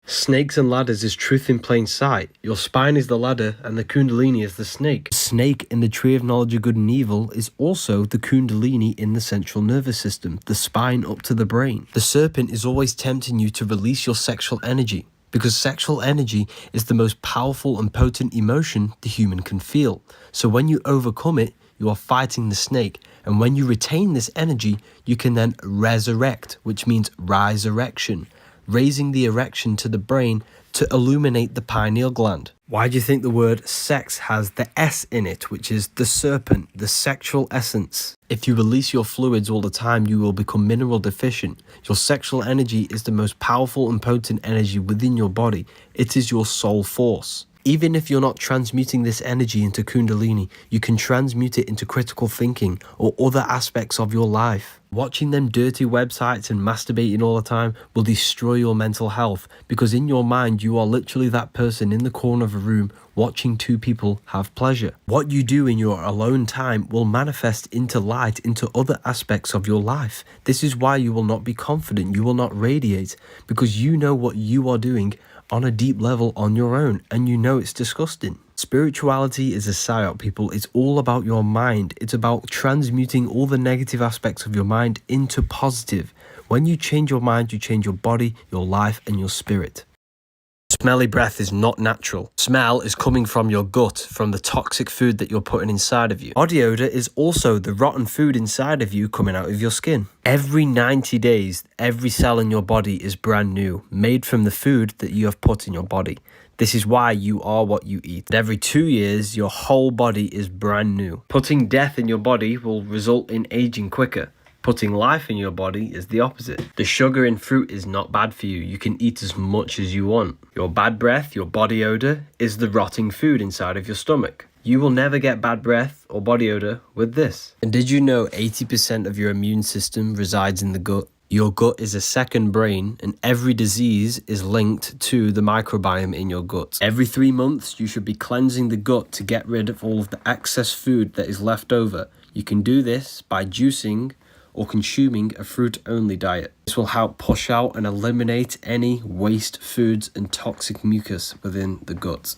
Snakes and ladders is truth in plain sight. Your spine is the ladder and the kundalini is the snake. The snake in the tree of knowledge of good and evil is also the kundalini in the central nervous system, the spine up to the brain. The serpent is always tempting you to release your sexual energy, because sexual energy is the most powerful and potent emotion the human can feel. So when you overcome it, you are fighting the snake. And when you retain this energy, you can then resurrect, which means rise-erection, raising the erection to the brain to illuminate the pineal gland. Why do you think the word sex has the S in it, which is the serpent, the sexual essence? If you release your fluids all the time, you will become mineral deficient. Your sexual energy is the most powerful and potent energy within your body. It is your soul force. Even if you're not transmuting this energy into kundalini, you can transmute it into critical thinking or other aspects of your life. Watching them dirty websites and masturbating all the time will destroy your mental health, because in your mind you are literally that person in the corner of a room watching two people have pleasure. What you do in your alone time will manifest into light into other aspects of your life. This is why you will not be confident, you will not radiate, because you know what you are doing on a deep level on your own, and you know it's disgusting. Spirituality is a psyop, people. It's all about your mind. It's about transmuting all the negative aspects of your mind into positive. When you change your mind, you change your body, your life, and your spirit. Smelly breath is not natural. Smell is coming from your gut, from the toxic food that you're putting inside of you. Body odor is also the rotten food inside of you coming out of your skin. Every 90 days, every cell in your body is brand new, made from the food that you have put in your body. This is why you are what you eat. Every 2 years, your whole body is brand new. Putting death in your body will result in aging quicker. Putting life in your body is the opposite. The sugar in fruit is not bad for you. You can eat as much as you want. Your bad breath, your body odor, is the rotting food inside of your stomach. You will never get bad breath or body odor with this. And did you know 80% of your immune system resides in the gut? Your gut is a second brain, and every disease is linked to the microbiome in your gut. Every 3 months, you should be cleansing the gut to get rid of all of the excess food that is left over. You can do this by juicing or consuming a fruit-only diet. This will help push out and eliminate any waste foods and toxic mucus within the gut.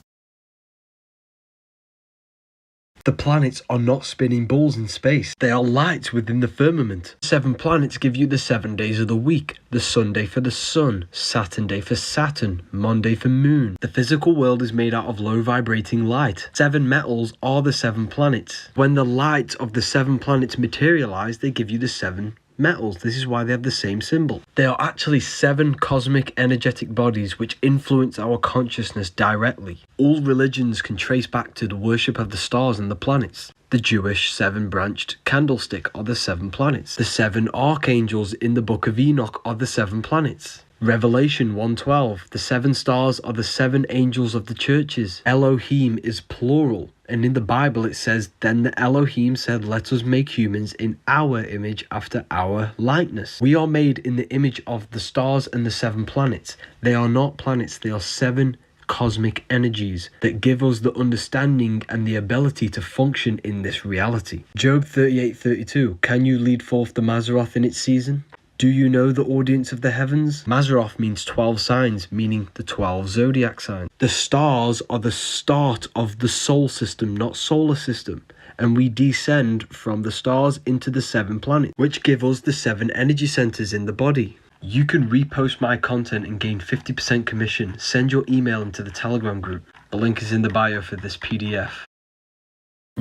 The planets are not spinning balls in space. They are lights within the firmament. 7 planets give you the 7 days of the week. The Sunday for the sun, Saturn day for Saturn, Monday for moon. The physical world is made out of low vibrating light. 7 metals are the 7 planets. When the light of the 7 planets materialize, they give you the 7 metals. This is why they have the same symbol. They are actually 7 cosmic energetic bodies which influence our consciousness directly. All religions can trace back to the worship of the stars and the planets. The Jewish 7-branched candlestick are the 7 planets. The 7 archangels in the book of Enoch are the 7 planets. Revelation 1:12, the 7 stars are the 7 angels of the churches. Elohim is plural, and in the Bible it says, "Then the Elohim said, let us make humans in our image after our likeness." We are made in the image of the stars and the 7 planets. They are not planets, they are 7 cosmic energies that give us the understanding and the ability to function in this reality. Job 38:32, can you lead forth the Mazzaroth in its season? Do you know the audience of the heavens? Mazzaroth means 12 signs, meaning the 12 zodiac signs. The stars are the start of the solar system, not solar system. And we descend from the stars into the 7 planets, which give us the 7 energy centers in the body. You can repost my content and gain 50% commission. Send your email into the Telegram group. The link is in the bio for this PDF.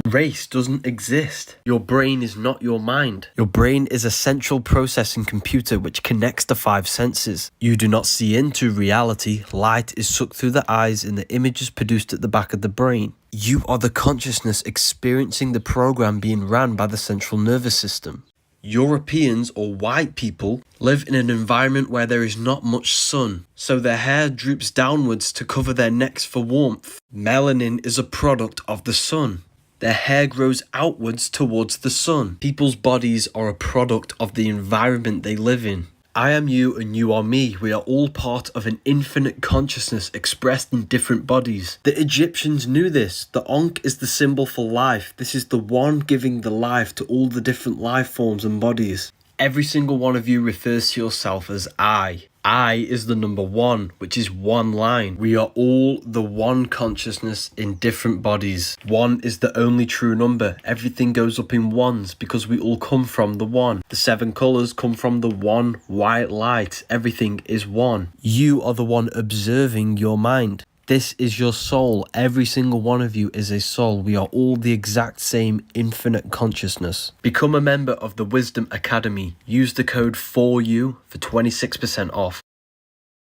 Race doesn't exist. Your brain is not your mind. Your brain is a central processing computer which connects the 5 senses. You do not see into reality. Light is sucked through the eyes and the image is produced at the back of the brain. You are the consciousness experiencing the program being ran by the central nervous system. Europeans or white people live in an environment where there is not much sun, so their hair droops downwards to cover their necks for warmth. Melanin is a product of the sun. Their hair grows outwards towards the sun. People's bodies are a product of the environment they live in. I am you and you are me. We are all part of an infinite consciousness expressed in different bodies. The Egyptians knew this. The Ankh is the symbol for life. This is the one giving the life to all the different life forms and bodies. Every single one of you refers to yourself as I. I is the number one, which is one line. We are all the one consciousness in different bodies. One is the only true number. Everything goes up in ones because we all come from the one. The 7 colors come from the one white light. Everything is one. You are the one observing your mind. This is your soul. Every single one of you is a soul. We are all the exact same infinite consciousness. Become a member of the Wisdom Academy. Use the code 4U for 26% off.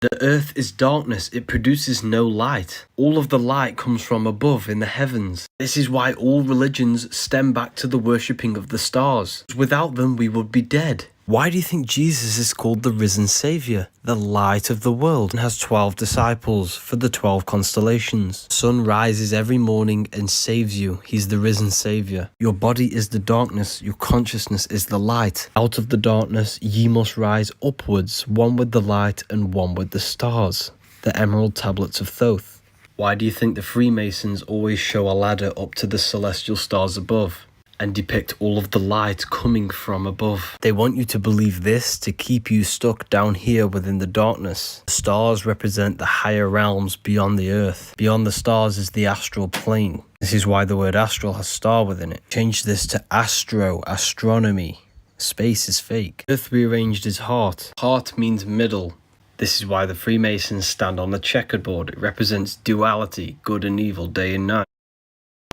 The earth is darkness. It produces no light. All of the light comes from above in the heavens. This is why all religions stem back to the worshipping of the stars. Without them, we would be dead. Why do you think Jesus is called the risen Saviour, the light of the world, and has 12 disciples for the 12 constellations? The sun rises every morning and saves you. He's the risen Saviour. Your body is the darkness, your consciousness is the light. Out of the darkness ye must rise upwards, one with the light and one with the stars. The emerald tablets of Thoth. Why do you think the Freemasons always show a ladder up to the celestial stars above and depict all of the light coming from above? They want you to believe this to keep you stuck down here within the darkness. The stars represent the higher realms beyond the earth. Beyond the stars is the astral plane. This is why the word astral has star within it. Change this to astro, astronomy. Space is fake. Earth rearranged is heart. Heart means middle. This is why the Freemasons stand on the checkerboard. It represents duality, good and evil, day and night.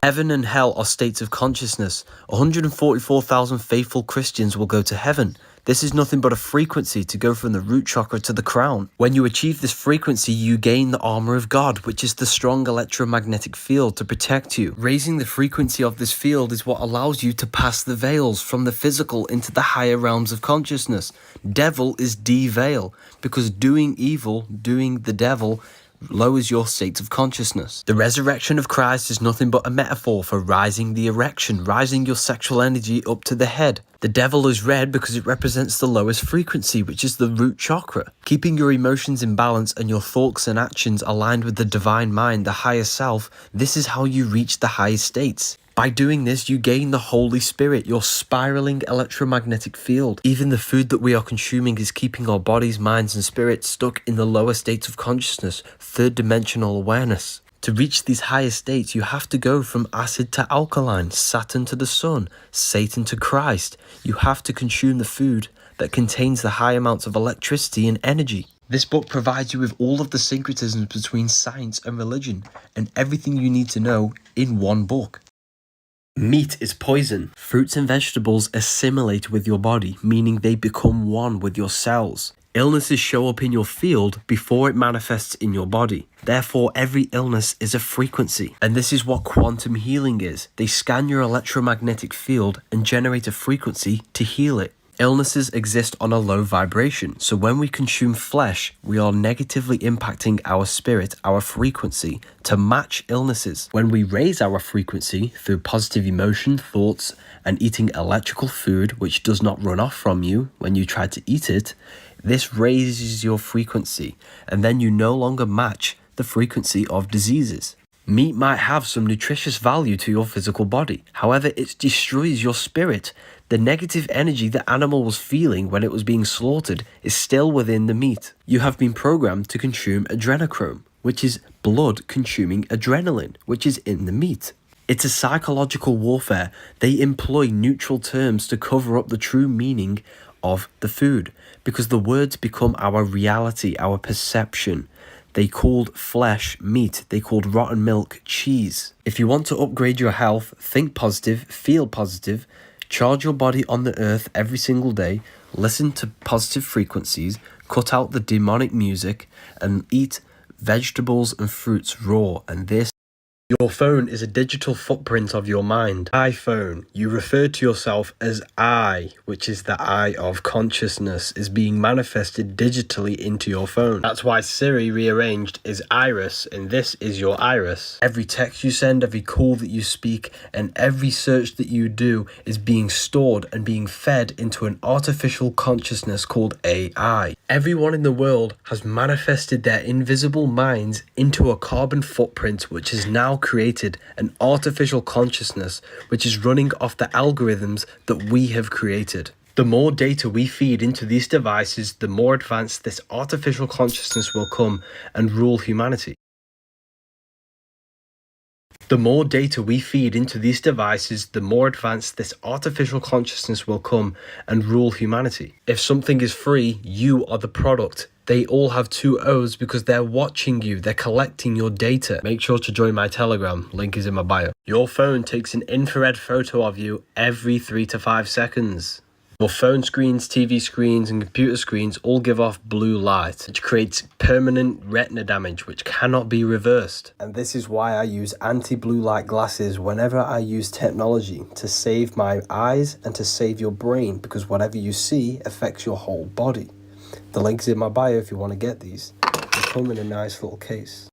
Heaven and hell are states of consciousness. 144,000 faithful Christians will go to heaven. This is nothing but a frequency to go from the root chakra to the crown. When you achieve this frequency, you gain the armor of God, which is the strong electromagnetic field to protect you. Raising the frequency of this field is what allows you to pass the veils from the physical into the higher realms of consciousness. Devil is de-veil, because doing evil, doing the devil, lowers your state of consciousness. The resurrection of Christ is nothing but a metaphor for rising the erection, rising your sexual energy up to the head. The devil is red because it represents the lowest frequency, which is the root chakra. Keeping your emotions in balance and your thoughts and actions aligned with the divine mind, the higher self, this is how you reach the highest states. By doing this, you gain the Holy Spirit, your spiraling electromagnetic field. Even the food that we are consuming is keeping our bodies, minds, and spirits stuck in the lower states of consciousness, third dimensional awareness. To reach these higher states, you have to go from acid to alkaline, Saturn to the sun, Satan to Christ. You have to consume the food that contains the high amounts of electricity and energy. This book provides you with all of the syncretisms between science and religion, and everything you need to know in one book. Meat is poison. Fruits and vegetables assimilate with your body, meaning they become one with your cells. Illnesses show up in your field before it manifests in your body. Therefore, every illness is a frequency. And this is what quantum healing is. They scan your electromagnetic field and generate a frequency to heal it. Illnesses exist on a low vibration, so when we consume flesh, we are negatively impacting our spirit, our frequency, to match illnesses. When we raise our frequency through positive emotion, thoughts, and eating electrical food, which does not run off from you when you try to eat it, this raises your frequency, and then you no longer match the frequency of diseases. Meat might have some nutritious value to your physical body. However, it destroys your spirit. The negative energy the animal was feeling when it was being slaughtered is still within the meat. You have been programmed to consume adrenochrome, which is blood-consuming adrenaline, which is in the meat. It's a psychological warfare. They employ neutral terms to cover up the true meaning of the food, because the words become our reality, our perception. They called flesh meat. They called rotten milk cheese. If you want to upgrade your health, think positive, feel positive, charge your body on the earth every single day, listen to positive frequencies, cut out the demonic music, and eat vegetables and fruits raw. And this. Your phone is a digital footprint of your mind. iPhone, you refer to yourself as I, which is the eye of consciousness, is being manifested digitally into your phone. That's why Siri rearranged is Iris, and this is your iris. Every text you send, every call that you speak, and every search that you do is being stored and being fed into an artificial consciousness called AI. Everyone in the world has manifested their invisible minds into a carbon footprint, which is now created an artificial consciousness which is running off the algorithms that we have created. The more data we feed into these devices, the more advanced this artificial consciousness will come and rule humanity. The more data we feed into these devices, the more advanced this artificial consciousness will come and rule humanity. If something is free, you are the product. They all have two O's because they're watching you, they're collecting your data. Make sure to join my Telegram, link is in my bio. Your phone takes an infrared photo of you every 3 to 5 seconds. Your phone screens, TV screens, and computer screens all give off blue light, which creates permanent retina damage, which cannot be reversed. And this is why I use anti-blue light glasses whenever I use technology, to save my eyes and to save your brain, because whatever you see affects your whole body. The link's in my bio if you want to get these. They come in a nice little case.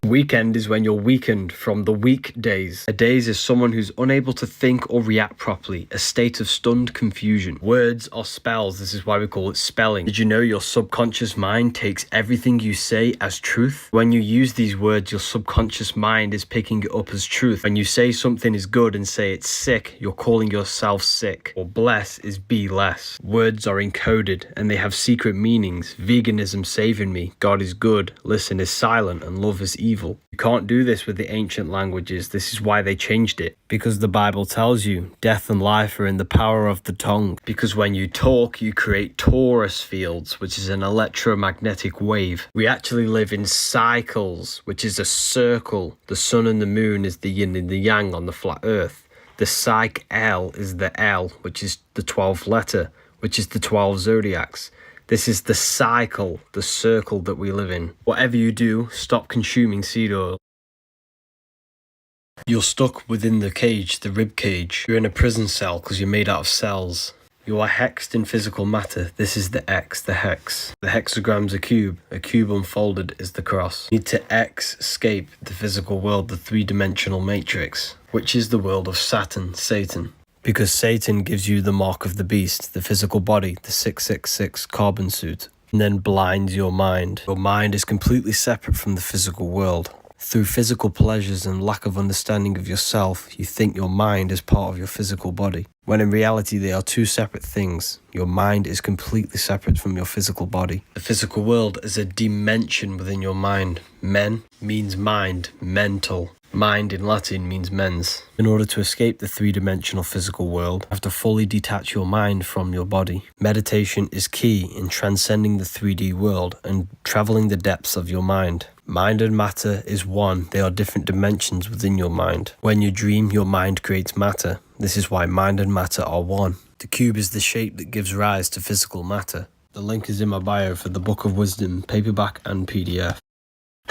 Weekend is when you're weakened from the weekdays. A daze is someone who's unable to think or react properly, a state of stunned confusion. Words are spells, this is why we call it spelling. Did you know your subconscious mind takes everything you say as truth? When you use these words, your subconscious mind is picking it up as truth. When you say something is good and say it's sick, you're calling yourself sick. Or bless is be less. Words are encoded and they have secret meanings. Veganism saving me, God is good, listen is silent, and love is evil. You can't do this with the ancient languages. This is why they changed it. Because the Bible tells you death and life are in the power of the tongue. Because when you talk, you create torus fields, which is an electromagnetic wave. We actually live in cycles, which is a circle. The sun and the moon is the yin and the yang on the flat earth. The psych L is the L, which is the 12th letter, which is the 12 zodiacs. This is the cycle, the circle that we live in. Whatever you do, stop consuming seed oil. You're stuck within the cage, the rib cage. You're in a prison cell because you're made out of cells. You are hexed in physical matter. This is the X, the hex. The hexagram's a cube unfolded is the cross. You need to escape the physical world, the three-dimensional matrix, which is the world of Satan. Because Satan gives you the mark of the beast, the physical body, the 666 carbon suit, and then blinds your mind. Your mind is completely separate from the physical world. Through physical pleasures and lack of understanding of yourself, you think your mind is part of your physical body, when in reality they are two separate things. Your mind is completely separate from your physical body. The physical world is a dimension within your mind. Men means mind, mental. Mind in Latin means mens. In order to escape the three-dimensional physical world, you have to fully detach your mind from your body. Meditation is key in transcending the 3D world and traveling the depths of your mind. Mind and matter is one. They are different dimensions within your mind. When you dream, your mind creates matter. This is why mind and matter are one. The cube is the shape that gives rise to physical matter. The link is in my bio for the Book of Wisdom, paperback and PDF.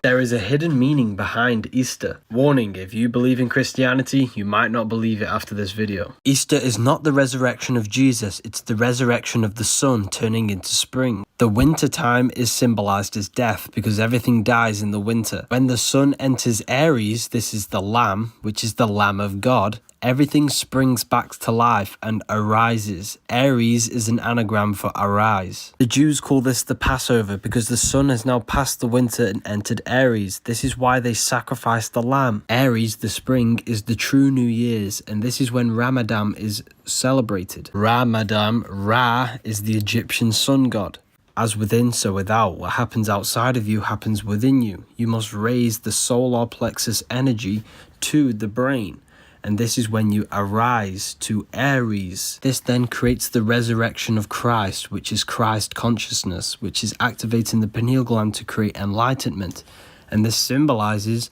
There is a hidden meaning behind Easter. Warning, if you believe in Christianity, you might not believe it after this video. Easter is not the resurrection of Jesus, it's the resurrection of the sun turning into spring. The winter time is symbolized as death because everything dies in the winter. When the sun enters Aries, this is the Lamb, which is the Lamb of God. Everything springs back to life and arises. Aries is an anagram for arise. The Jews call this the Passover because the sun has now passed the winter and entered Aries. This is why they sacrifice the lamb. Aries, the spring, is the true New Year's, and this is when Ramadan is celebrated. Ramadan, Ra, is the Egyptian sun god. As within, so without. What happens outside of you happens within you. You must raise the solar plexus energy to the brain. And this is when you arise to Aries. This then creates the resurrection of Christ, which is Christ consciousness, which is activating the pineal gland to create enlightenment. And this symbolizes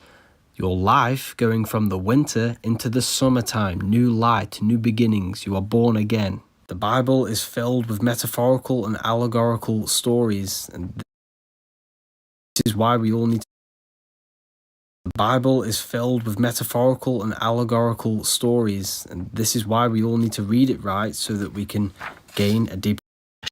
your life going from the winter into the summertime, new light, new beginnings. You are born again. The Bible is filled with metaphorical and allegorical stories, and this is why we all need to. The Bible is filled with metaphorical and allegorical stories, and this is why we all need to read it right so that we can gain a deeper.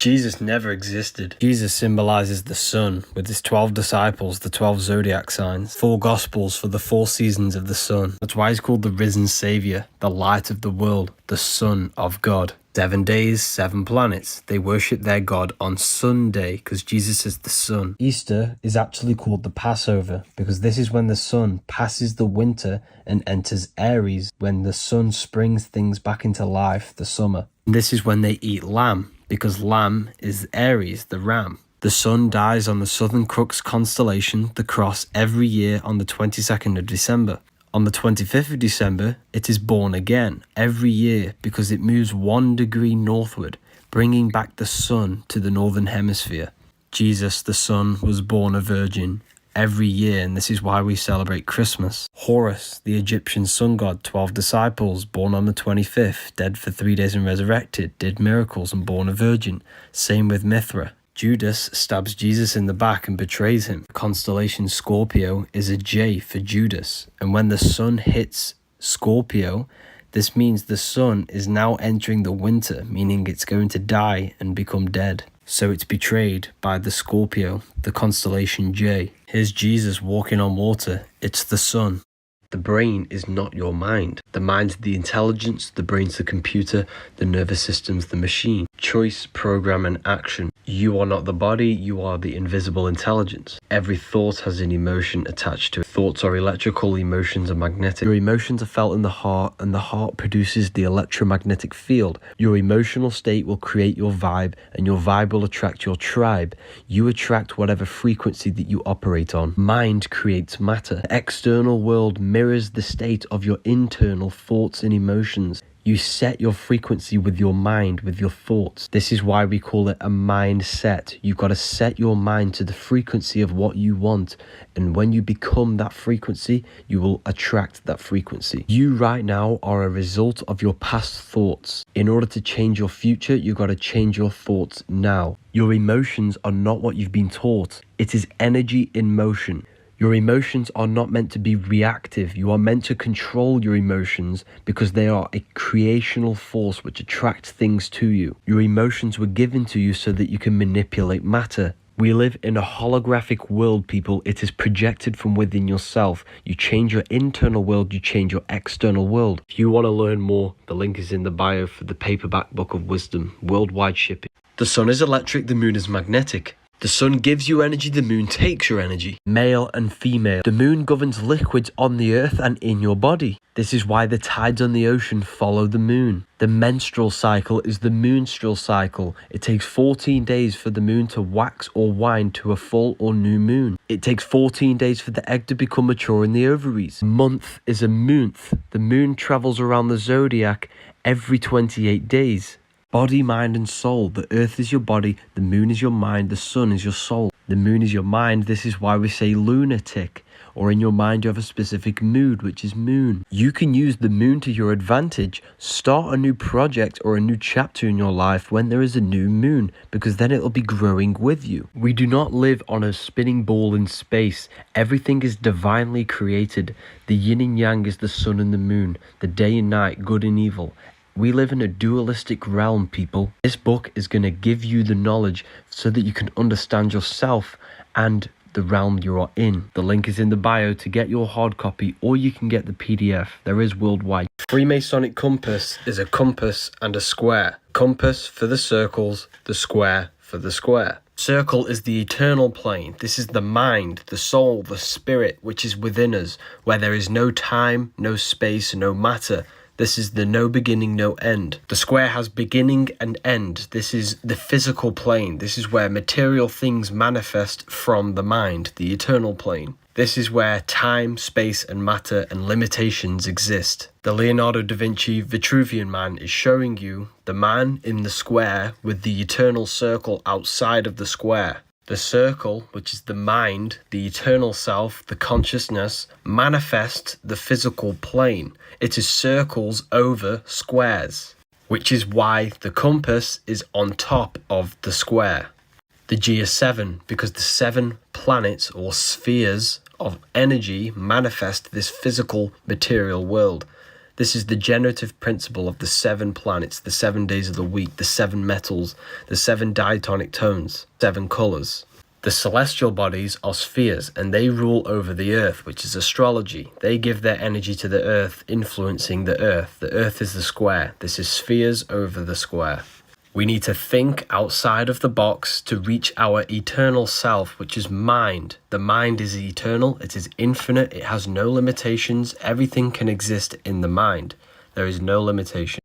Jesus never existed. Jesus symbolizes the sun, with his 12 disciples, the 12 zodiac signs, 4 gospels for the 4 seasons of the sun. That's why he's called the risen savior, the light of the world, the Son of God. 7 days, 7 planets. They worship their God on Sunday because Jesus is the sun. Easter is actually called the Passover because this is when the sun passes the winter and enters Aries, when the sun springs things back into life, the summer. And this is when they eat lamb because lamb is Aries, the ram. The sun dies on the Southern Crux constellation, the Cross, every year on the 22nd of December. On the 25th of December, it is born again every year because it moves 1 degree northward, bringing back the sun to the northern hemisphere. Jesus, the Son, was born a virgin every year, and this is why we celebrate Christmas. Horus, the Egyptian sun god, 12 disciples, born on the 25th, dead for 3 days and resurrected, did miracles and born a virgin. Same with Mithra. Judas stabs Jesus in the back and betrays him. The constellation Scorpio is a J for Judas, and when the sun hits Scorpio, this means the sun is now entering the winter, meaning it's going to die and become dead. So it's betrayed by the Scorpio, the constellation J. Here's Jesus walking on water. It's the sun. The brain is not your mind. The mind's the intelligence, the brain's the computer, the nervous system's the machine. Choice, program, and action. You are not the body, you are the invisible intelligence. Every thought has an emotion attached to it. Thoughts are electrical, emotions are magnetic. Your emotions are felt in the heart, and the heart produces the electromagnetic field. Your emotional state will create your vibe, and your vibe will attract your tribe. You attract whatever frequency that you operate on. Mind creates matter. The external world mirrors the state of your internal thoughts and emotions. You set your frequency with your mind, with your thoughts. This is why we call it a mindset. You've got to set your mind to the frequency of what you want. And when you become that frequency, you will attract that frequency. You right now are a result of your past thoughts. In order to change your future, you've got to change your thoughts now. Your emotions are not what you've been taught. It is energy in motion. Your emotions are not meant to be reactive. You are meant to control your emotions because they are a creational force which attracts things to you. Your emotions were given to you so that you can manipulate matter. We live in a holographic world, people. It is projected from within yourself. You change your internal world, you change your external world. If you want to learn more, the link is in the bio for the paperback book of wisdom, worldwide shipping. The sun is electric, the moon is magnetic. The sun gives you energy, the moon takes your energy. Male and female. The moon governs liquids on the earth and in your body. This is why the tides on the ocean follow the moon. The menstrual cycle is the moonstral cycle. It takes 14 days for the moon to wax or wane to a full or new moon. It takes 14 days for the egg to become mature in the ovaries. Month is a month. The moon travels around the zodiac every 28 days. Body, mind, and soul. The earth is your body, the moon is your mind, the sun is your soul. The moon is your mind. This is why we say lunatic, or in your mind you have a specific mood, which is moon. You can use the moon to your advantage. Start a new project or a new chapter in your life when there is a new moon, because then it'll be growing with you. We do not live on a spinning ball in space. Everything is divinely created. The yin and yang is the sun and the moon, the day and night, good and evil. We live in a dualistic realm, people. This book is going to give you the knowledge so that you can understand yourself and the realm you are in. The link is in the bio to get your hard copy, or you can get the PDF. There is worldwide. Freemasonic compass is a compass and a square. Compass for the circles, the square for the square. Circle is the eternal plane. This is the mind, the soul, the spirit, which is within us, where there is no time, no space, no matter. This is the no beginning, no end. The square has beginning and end. This is the physical plane. This is where material things manifest from the mind, the eternal plane. This is where time, space, and matter and limitations exist. The Leonardo da Vinci Vitruvian Man is showing you the man in the square with the eternal circle outside of the square. The circle, which is the mind, the eternal self, the consciousness, manifests the physical plane. It is circles over squares, which is why the compass is on top of the square. The G is 7, because the 7 planets or spheres of energy manifest this physical material world. This is the generative principle of the 7 planets, the 7 days of the week, the 7 metals, the 7 diatonic tones, 7 colors. The celestial bodies are spheres, and they rule over the earth, which is astrology. They give their energy to the earth, influencing the earth. The earth is the square. This is spheres over the square. We need to think outside of the box to reach our eternal self, which is mind. The mind is eternal, it is infinite, it has no limitations. Everything can exist in the mind. There is no limitation.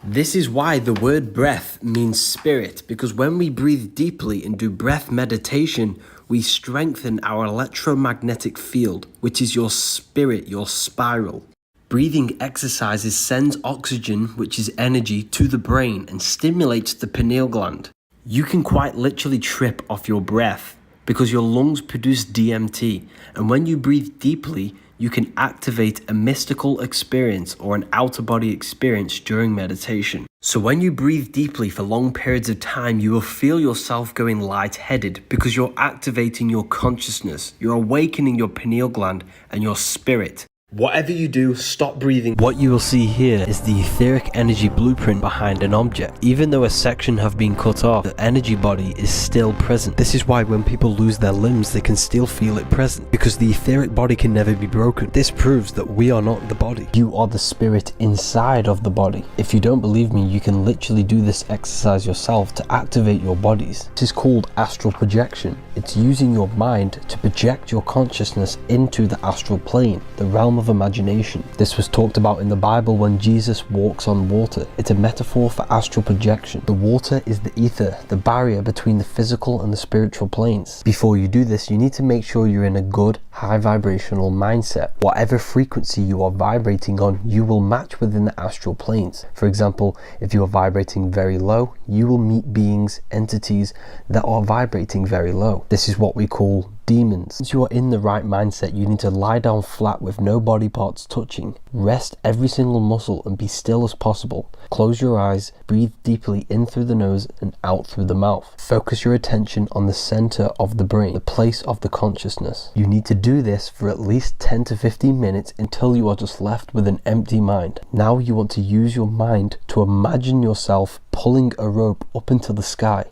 This is why the word breath means spirit, because when we breathe deeply and do breath meditation, we strengthen our electromagnetic field, which is your spirit, your spiral. Breathing exercises sends oxygen, which is energy, to the brain and stimulates the pineal gland. You can quite literally trip off your breath because your lungs produce DMT, and when you breathe deeply, you can activate a mystical experience or an out-of-body experience during meditation. So when you breathe deeply for long periods of time, you will feel yourself going lightheaded because you're activating your consciousness, you're awakening your pineal gland and your spirit. Whatever you do, stop breathing. What you will see here is the etheric energy blueprint behind an object. Even though a section have been cut off, the energy body is still present. This is why when people lose their limbs, they can still feel it present, because the etheric body can never be broken. This proves that we are not the body. You are the spirit inside of the body. If you don't believe me, you can literally do this exercise yourself to activate your bodies. This is called astral projection. It's using your mind to project your consciousness into the astral plane, the realm of imagination. This was talked about in the Bible when Jesus walks on water. It's a metaphor for astral projection. The water is the ether, the barrier between the physical and the spiritual planes. Before you do this, you need to make sure you're in a good, high vibrational mindset. Whatever frequency you are vibrating on, you will match within the astral planes. For example, if you are vibrating very low, you will meet beings, entities that are vibrating very low. This is what we call demons. Once you are in the right mindset, you need to lie down flat with no body parts touching. Rest every single muscle and be still as possible. Close your eyes, breathe deeply in through the nose and out through the mouth. Focus your attention on the center of the brain, the place of the consciousness. You need to do this for at least 10 to 15 minutes until you are just left with an empty mind. Now you want to use your mind to imagine yourself pulling a rope up into the sky.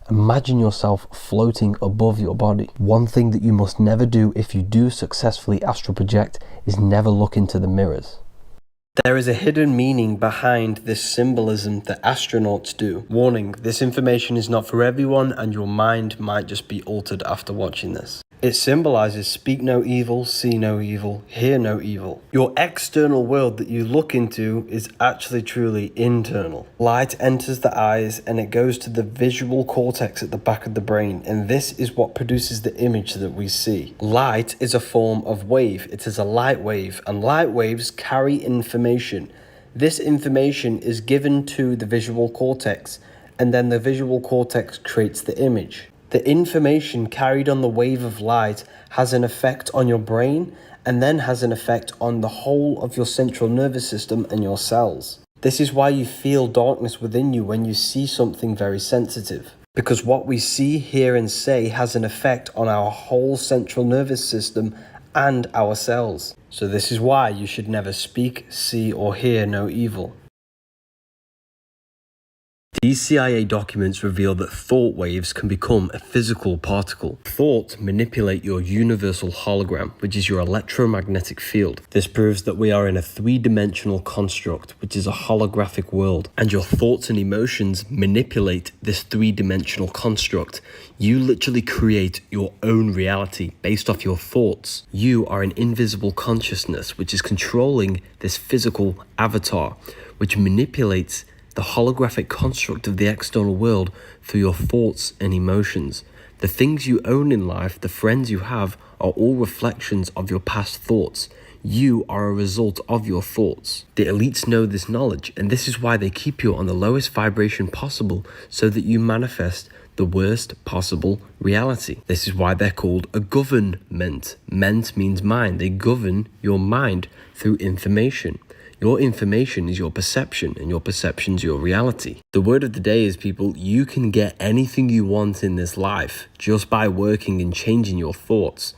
Imagine yourself floating above your body. One thing that you must never do if you do successfully astral project is never look into the mirrors. There is a hidden meaning behind this symbolism that astronauts do. Warning, this information is not for everyone and your mind might just be altered after watching this. It symbolizes speak no evil, see no evil, hear no evil. Your external world that you look into is actually truly internal. Light enters the eyes and it goes to the visual cortex at the back of the brain, and this is what produces the image that we see. Light is a form of wave. It is a light wave, and light waves carry information. This information is given to the visual cortex, and then the visual cortex creates the image. The information carried on the wave of light has an effect on your brain and then has an effect on the whole of your central nervous system and your cells. This is why you feel darkness within you when you see something very sensitive. Because what we see, hear and say has an effect on our whole central nervous system and our cells. So this is why you should never speak, see or hear no evil. These CIA documents reveal that thought waves can become a physical particle. Thoughts manipulate your universal hologram, which is your electromagnetic field. This proves that we are in a three-dimensional construct, which is a holographic world, and your thoughts and emotions manipulate this three-dimensional construct. You literally create your own reality based off your thoughts. You are an invisible consciousness, which is controlling this physical avatar, which manipulates the holographic construct of the external world through your thoughts and emotions. The things you own in life, the friends you have, are all reflections of your past thoughts. You are a result of your thoughts. The elites know this knowledge, and this is why they keep you on the lowest vibration possible so that you manifest the worst possible reality. This is why they're called a government. Ment means mind. They govern your mind through information. Your information is your perception, and your perception is your reality. The word of the day is, people, you can get anything you want in this life just by working and changing your thoughts.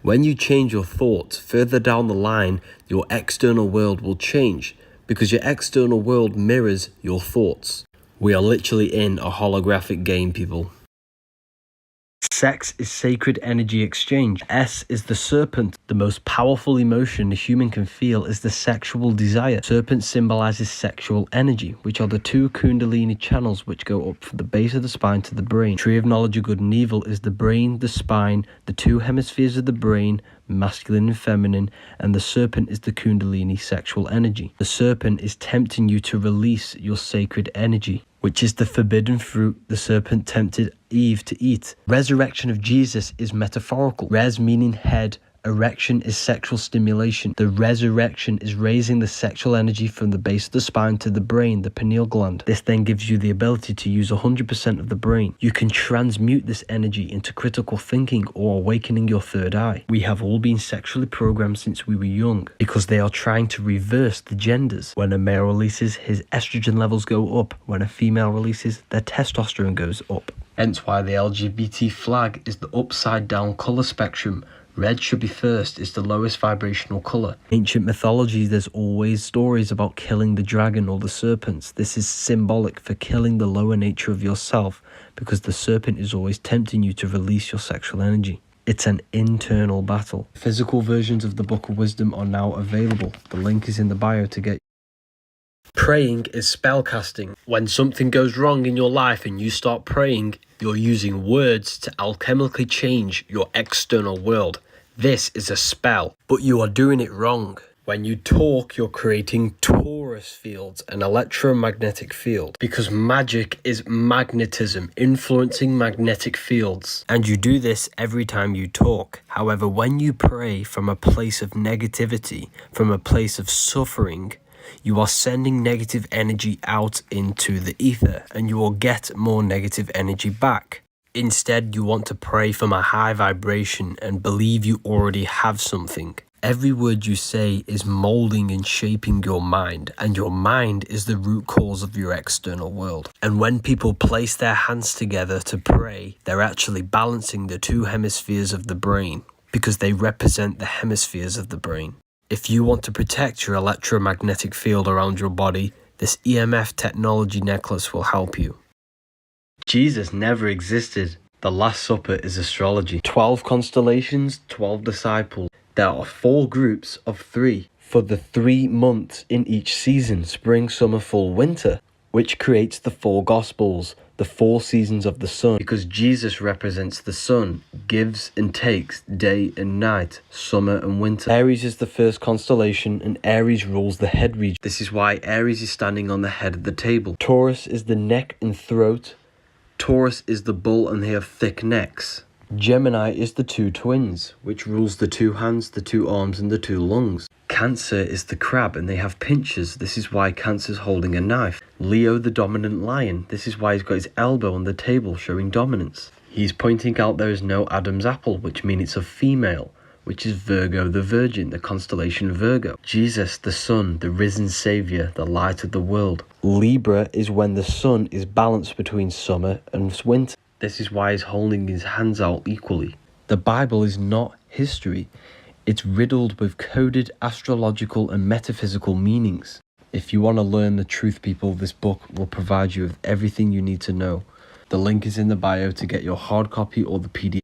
When you change your thoughts, further down the line, your external world will change. because your external world mirrors your thoughts. We are literally in a holographic game, people. Sex is sacred energy exchange. S is the serpent. The most powerful emotion a human can feel is the sexual desire. Serpent symbolizes sexual energy, which are the two kundalini channels which go up from the base of the spine to the brain. Tree of knowledge of good and evil is the brain, the spine, the two hemispheres of the brain, masculine and feminine, and the serpent is the kundalini sexual energy. The serpent is tempting you to release your sacred energy, which is the forbidden fruit the serpent tempted Eve to eat. Resurrection of Jesus is metaphorical. Res meaning head, erection is sexual stimulation. The resurrection is raising the sexual energy from the base of the spine to the brain, the pineal gland. This then gives you the ability to use 100% of the brain. You can transmute this energy into critical thinking or awakening your third eye. We have all been sexually programmed since we were young because they are trying to reverse the genders. When a male releases, his estrogen levels go up. When a female releases, their testosterone goes up. Hence why the LGBT flag is the upside down colour spectrum. Red should be first, it's the lowest vibrational colour. Ancient mythology, there's always stories about killing the dragon or the serpents. This is symbolic for killing the lower nature of yourself because the serpent is always tempting you to release your sexual energy. It's an internal battle. Physical versions of the Book of Wisdom are now available. The link is in the bio to get. Praying is spellcasting. When something goes wrong in your life and you start praying, you're using words to alchemically change your external world. This is a spell, but you are doing it wrong. When you talk, you're creating torus fields, an electromagnetic field, because magic is magnetism, influencing magnetic fields. And you do this every time you talk. However, when you pray from a place of negativity, from a place of suffering, you are sending negative energy out into the ether and you will get more negative energy back. Instead, you want to pray from a high vibration and believe you already have something. Every word you say is molding and shaping your mind, and your mind is the root cause of your external world. And when people place their hands together to pray, they're actually balancing the two hemispheres of the brain because they represent the hemispheres of the brain. If you want to protect your electromagnetic field around your body, this EMF technology necklace will help you. Jesus never existed. The Last Supper is astrology. 12 constellations, 12 disciples. There are 4 groups of 3 for the 3 months in each season, spring, summer, fall, winter, which creates the 4 gospels, the 4 seasons of the sun, because Jesus represents the sun, gives and takes, day and night, summer and winter. Aries is the first constellation and Aries rules the head region. This is why Aries is standing on the head of the table. Taurus is the neck and throat. Taurus is the bull and they have thick necks. Gemini is the 2 twins, which rules the 2 hands, the 2 arms and the 2 lungs. Cancer is the crab and they have pinchers. This is why Cancer's holding a knife. Leo the dominant lion. This is why he's got his elbow on the table showing dominance. He's pointing out there is no Adam's apple, which means it's a female, which is Virgo the virgin, the constellation Virgo. Jesus the sun, the risen saviour, the light of the world. Libra is when the sun is balanced between summer and winter. This is why he's holding his hands out equally. The Bible is not history. It's riddled with coded astrological and metaphysical meanings. If you want to learn the truth, people, this book will provide you with everything you need to know. The link is in the bio to get your hard copy or the PDF.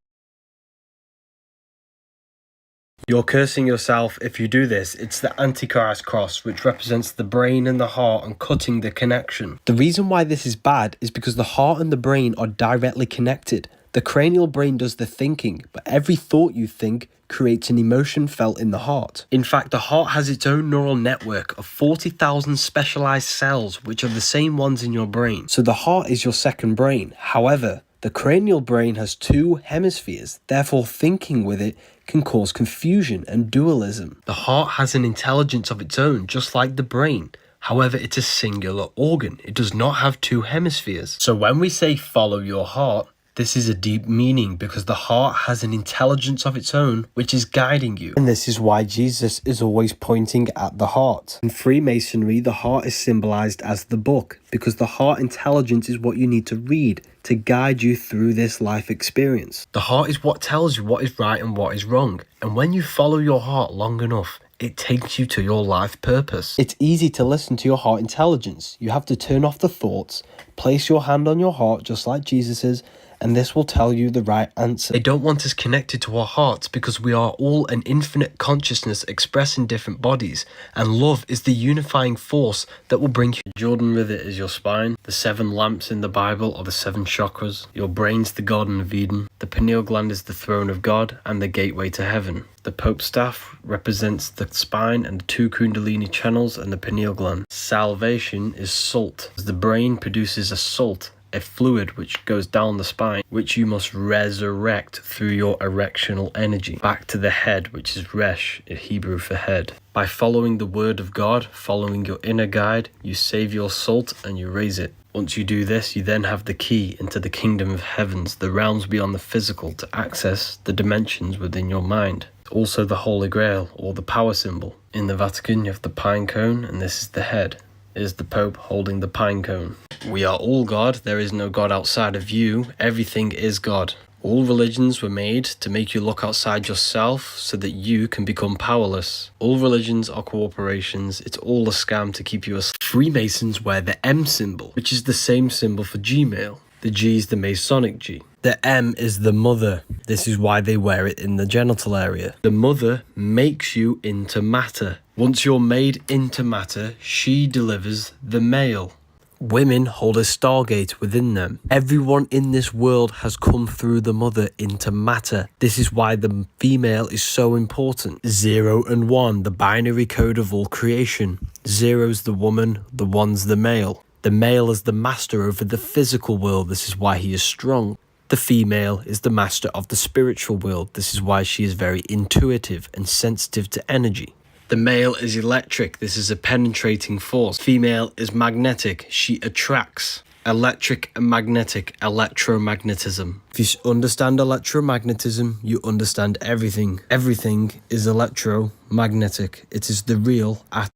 You're cursing yourself if you do this. It's the Antichrist cross, which represents the brain and the heart and cutting the connection. The reason why this is bad is because the heart and the brain are directly connected. The cranial brain does the thinking, but every thought you think creates an emotion felt in the heart. In fact, the heart has its own neural network of 40,000 specialized cells, which are the same ones in your brain. So the heart is your second brain. However, the cranial brain has 2 hemispheres, therefore thinking with it can cause confusion and dualism. The heart has an intelligence of its own, just like the brain. However, it's a singular organ. It does not have 2 hemispheres. So when we say follow your heart, this is a deep meaning because the heart has an intelligence of its own which is guiding you. And this is why Jesus is always pointing at the heart. In Freemasonry, the heart is symbolized as the book because the heart intelligence is what you need to read to guide you through this life experience. The heart is what tells you what is right and what is wrong. And when you follow your heart long enough, It takes you to your life purpose. It's easy to listen to your heart intelligence. You have to turn off the thoughts, place your hand on your heart just like Jesus's, and this will tell you the right answer. They don't want us connected to our hearts because we are all an infinite consciousness expressed in different bodies, and love is the unifying force that will bring you. Jordan River is your spine. The 7 lamps in the Bible are the 7 chakras. Your brain's the Garden of Eden. The pineal gland is the throne of God and the gateway to heaven. The Pope's staff represents the spine and the 2 kundalini channels and the pineal gland. Salvation is salt. The brain produces a salt, a fluid which goes down the spine, which you must resurrect through your erectional energy back to the head, which is resh in Hebrew for head. By following the word of God, following your inner guide, you save your salt and you raise it. Once you do this, you then have the key into the kingdom of heavens, the realms beyond the physical, to access the dimensions within your mind. Also the Holy Grail, or the power symbol. In the Vatican, you have the pine cone, and this is the head. Is the Pope holding the pine cone. We are all God. There is no God outside of you. Everything is God. All religions were made to make you look outside yourself so that you can become powerless. All religions are corporations. It's all a scam to keep you asleep. Freemasons wear the M symbol, which is the same symbol for Gmail. The G is the Masonic G. The M is the mother. This is why they wear it in the genital area. The mother makes you into matter. Once you're made into matter, she delivers the male. Women hold a stargate within them. Everyone in this world has come through the mother into matter. This is why the female is so important. 0 and 1, the binary code of all creation. 0's the woman, the 1's the male. The male is the master over the physical world. This is why he is strong. The female is the master of the spiritual world. This is why she is very intuitive and sensitive to energy. The male is electric. This is a penetrating force. Female is magnetic. She attracts. Electric and magnetic, electromagnetism. If you understand electromagnetism, you understand everything. Everything is electromagnetic. It is the real atom.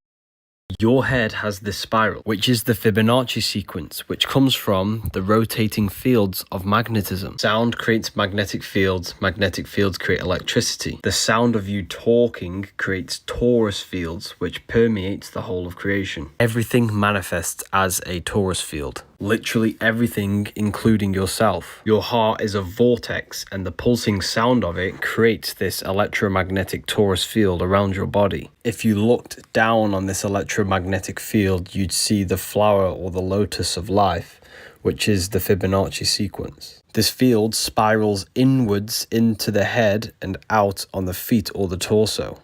Your head has this spiral, which is the Fibonacci sequence, which comes from the rotating fields of magnetism. Sound creates magnetic fields create electricity. The sound of you talking creates torus fields, which permeates the whole of creation. Everything manifests as a torus field. Literally everything, including yourself. Your heart is a vortex, and the pulsing sound of it creates this electromagnetic torus field around your body. If you looked down on this electromagnetic field, you'd see the flower or the lotus of life, which is the Fibonacci sequence. This field spirals inwards into the head and out on the feet or the torso.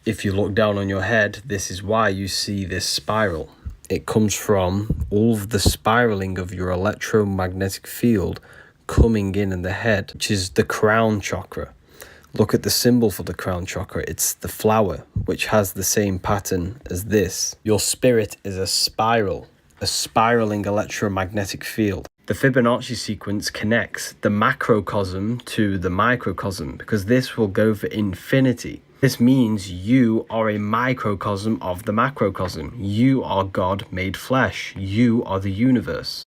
If you look down on your head, this is why you see this spiral. It comes from all of the spiraling of your electromagnetic field coming in the head, which is the crown chakra. Look at the symbol for the crown chakra. It's the flower, which has the same pattern as this. Your spirit is a spiral, a spiraling electromagnetic field. The Fibonacci sequence connects the macrocosm to the microcosm because this will go for infinity. This means you are a microcosm of the macrocosm. You are God made flesh. You are the universe.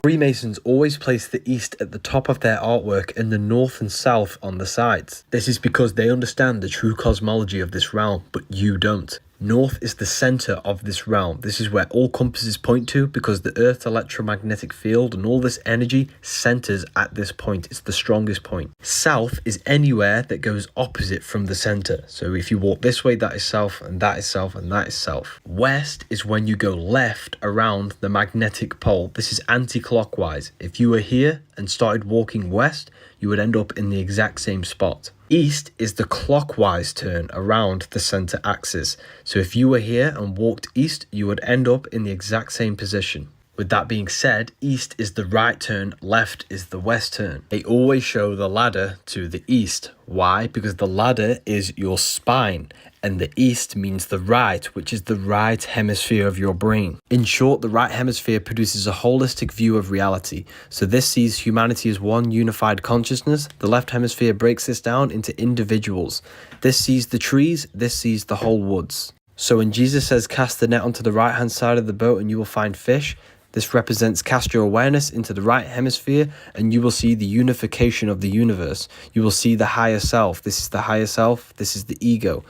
Freemasons always place the east at the top of their artwork and the north and south on the sides. This is because they understand the true cosmology of this realm, but you don't. North is the center of this realm. This is where all compasses point to because the Earth's electromagnetic field and all this energy centers at this point. It's the strongest point. South is anywhere that goes opposite from the center. So if you walk this way, that is south, and that is south, and that is south. West is when you go left around the magnetic pole. This is anti-clockwise. If you were here and started walking west, you would end up in the exact same spot. East is the clockwise turn around the center axis. So if you were here and walked east, you would end up in the exact same position. With that being said, east is the right turn, left is the west turn. They always show the ladder to the east. Why? Because the ladder is your spine, and the east means the right, which is the right hemisphere of your brain. In short, the right hemisphere produces a holistic view of reality. So this sees humanity as one unified consciousness. The left hemisphere breaks this down into individuals. This sees the trees, this sees the whole woods. So when Jesus says, cast the net onto the right-hand side of the boat and you will find fish, This represents cast your awareness into the right hemisphere and you will see the unification of the universe. You will see the higher self. This is the higher self. This is the ego.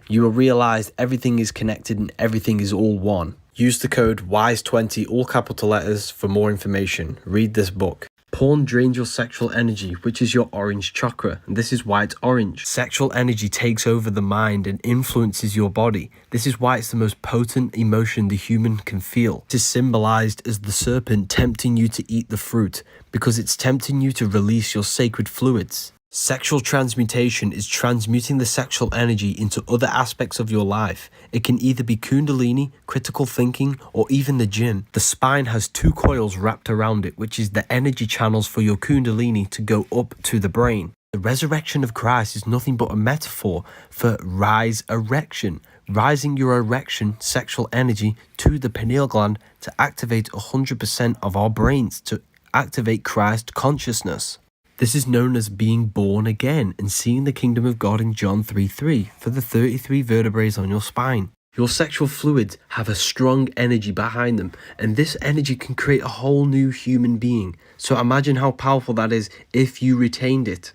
You will realize everything is connected and everything is all one. Use the code WISE20, all capital letters, for more information. Read this book. Porn drains your sexual energy, which is your orange chakra, and this is why it's orange. Sexual energy takes over the mind and influences your body. This is why it's the most potent emotion the human can feel. It is symbolized as the serpent tempting you to eat the fruit, because it's tempting you to release your sacred fluids. Sexual transmutation is transmuting the sexual energy into other aspects of your life. It can either be kundalini, critical thinking, or even the gym. The spine has 2 coils wrapped around it, which is the energy channels for your kundalini to go up to the brain. The resurrection of Christ is nothing but a metaphor for rise erection, rising your erection sexual energy to the pineal gland to activate 100% of our brains, to activate Christ consciousness. This is known as being born again and seeing the kingdom of God in John 3:3 for the 33 vertebrae on your spine. Your sexual fluids have a strong energy behind them, and this energy can create a whole new human being. So imagine how powerful that is if you retained it.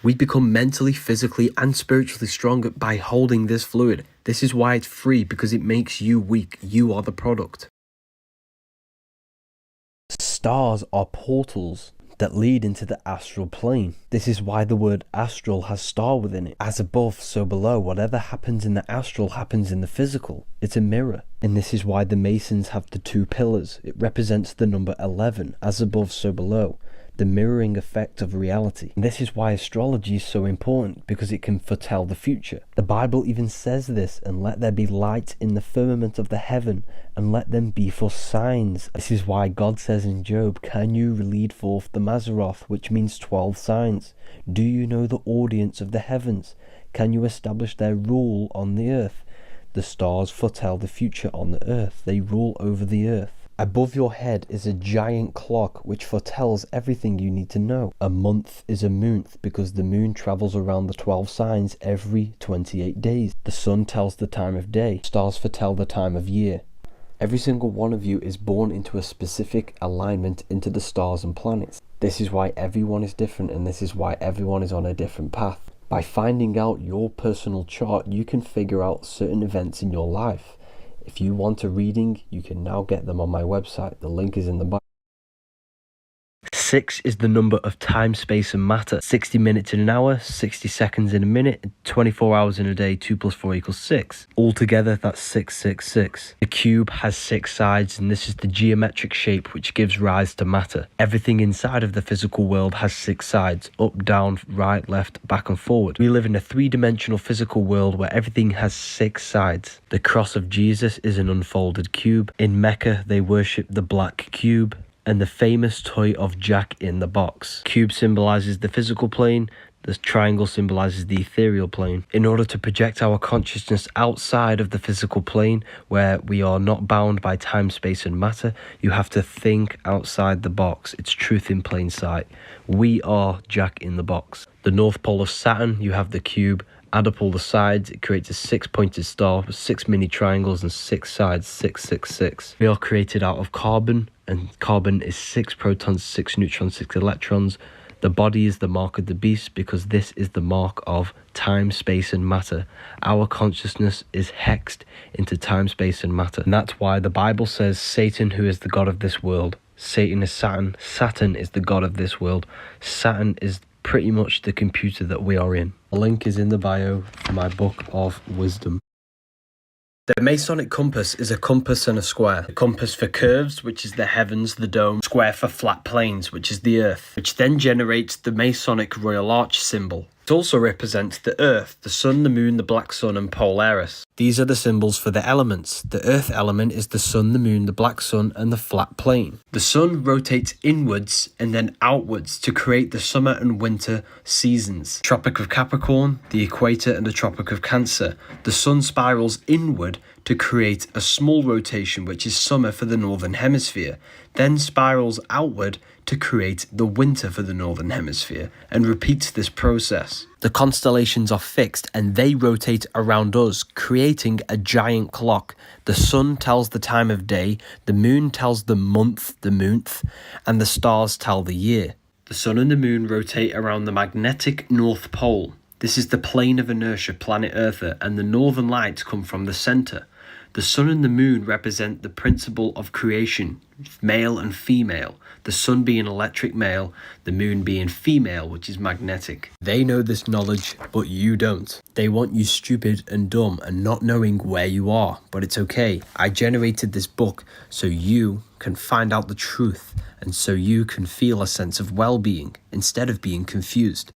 We become mentally, physically, and spiritually stronger by holding this fluid. This is why it's free, because it makes you weak. You are the product. Stars are portals that lead into the astral plane. This is why the word astral has star within it. As above, so below. Whatever happens in the astral happens in the physical. It's a mirror. And this is why the Masons have the 2 pillars. It represents the number 11. As above, so below. The mirroring effect of reality. And this is why astrology is so important, because it can foretell the future. The Bible even says this, and let there be light in the firmament of the heaven, and let them be for signs. This is why God says in Job, can you lead forth the Mazzaroth, which means 12 signs? Do you know the audience of the heavens? Can you establish their rule on the earth? The stars foretell the future on the earth. They rule over the earth. Above your head is a giant clock which foretells everything you need to know. A month is a moonth because the moon travels around the 12 signs every 28 days. The sun tells the time of day. Stars foretell the time of year. Every single one of you is born into a specific alignment into the stars and planets. This is why everyone is different, and this is why everyone is on a different path. By finding out your personal chart, you can figure out certain events in your life. If you want a reading, you can now get them on my website. The link is in the bio. 6 is the number of time, space, and matter. 60 minutes in an hour, 60 seconds in a minute, 24 hours in a day. 2 + 4 = 6. Altogether, that's 666. The cube has 6 sides, and this is the geometric shape which gives rise to matter. Everything inside of the physical world has 6 sides: up, down, right, left, back, and forward. We live in a 3-dimensional physical world where everything has 6 sides. The cross of Jesus is an unfolded cube. In Mecca, they worship the black cube. And the famous toy of Jack in the Box. Cube symbolizes the physical plane, the triangle symbolizes the ethereal plane. In order to project our consciousness outside of the physical plane, where we are not bound by time, space, and matter, you have to think outside the box. It's truth in plain sight. We are Jack in the Box. The North Pole of Saturn, you have the cube. Add up all the sides, it creates a 6-pointed star with 6 mini triangles and 6 sides, 666. We are created out of carbon, and carbon is 6 protons, 6 neutrons, 6 electrons. The body is the mark of the beast because this is the mark of time, space, and matter. Our consciousness is hexed into time, space, and matter. And that's why the Bible says Satan, who is the god of this world. Satan is Saturn. Saturn is the god of this world. Saturn is pretty much the computer that we are in. The link is in the bio for my book of wisdom. The Masonic compass is a compass and a square. The compass for curves, which is the heavens, the dome. Square for flat planes, which is the earth, which then generates the Masonic Royal Arch symbol. It also represents the earth, the sun, the moon, the black sun, and Polaris. These are the symbols for the elements. The earth element is the sun, the moon, the black sun, and the flat plane. The sun rotates inwards and then outwards to create the summer and winter seasons. Tropic of Capricorn, the equator, and the Tropic of Cancer. The sun spirals inward to create a small rotation, which is summer for the northern hemisphere, then spirals outward to create the winter for the Northern Hemisphere and repeats this process. The constellations are fixed and they rotate around us, creating a giant clock. The sun tells the time of day, the moon tells the month, and the stars tell the year. The sun and the moon rotate around the magnetic North Pole. This is the plane of inertia planet Earth, and the northern lights come from the center. The sun and the moon represent the principle of creation, male and female, the sun being electric male, the moon being female, which is magnetic. They know this knowledge, but you don't. They want you stupid and dumb and not knowing where you are, but it's okay. I generated this book so you can find out the truth and so you can feel a sense of well-being instead of being confused.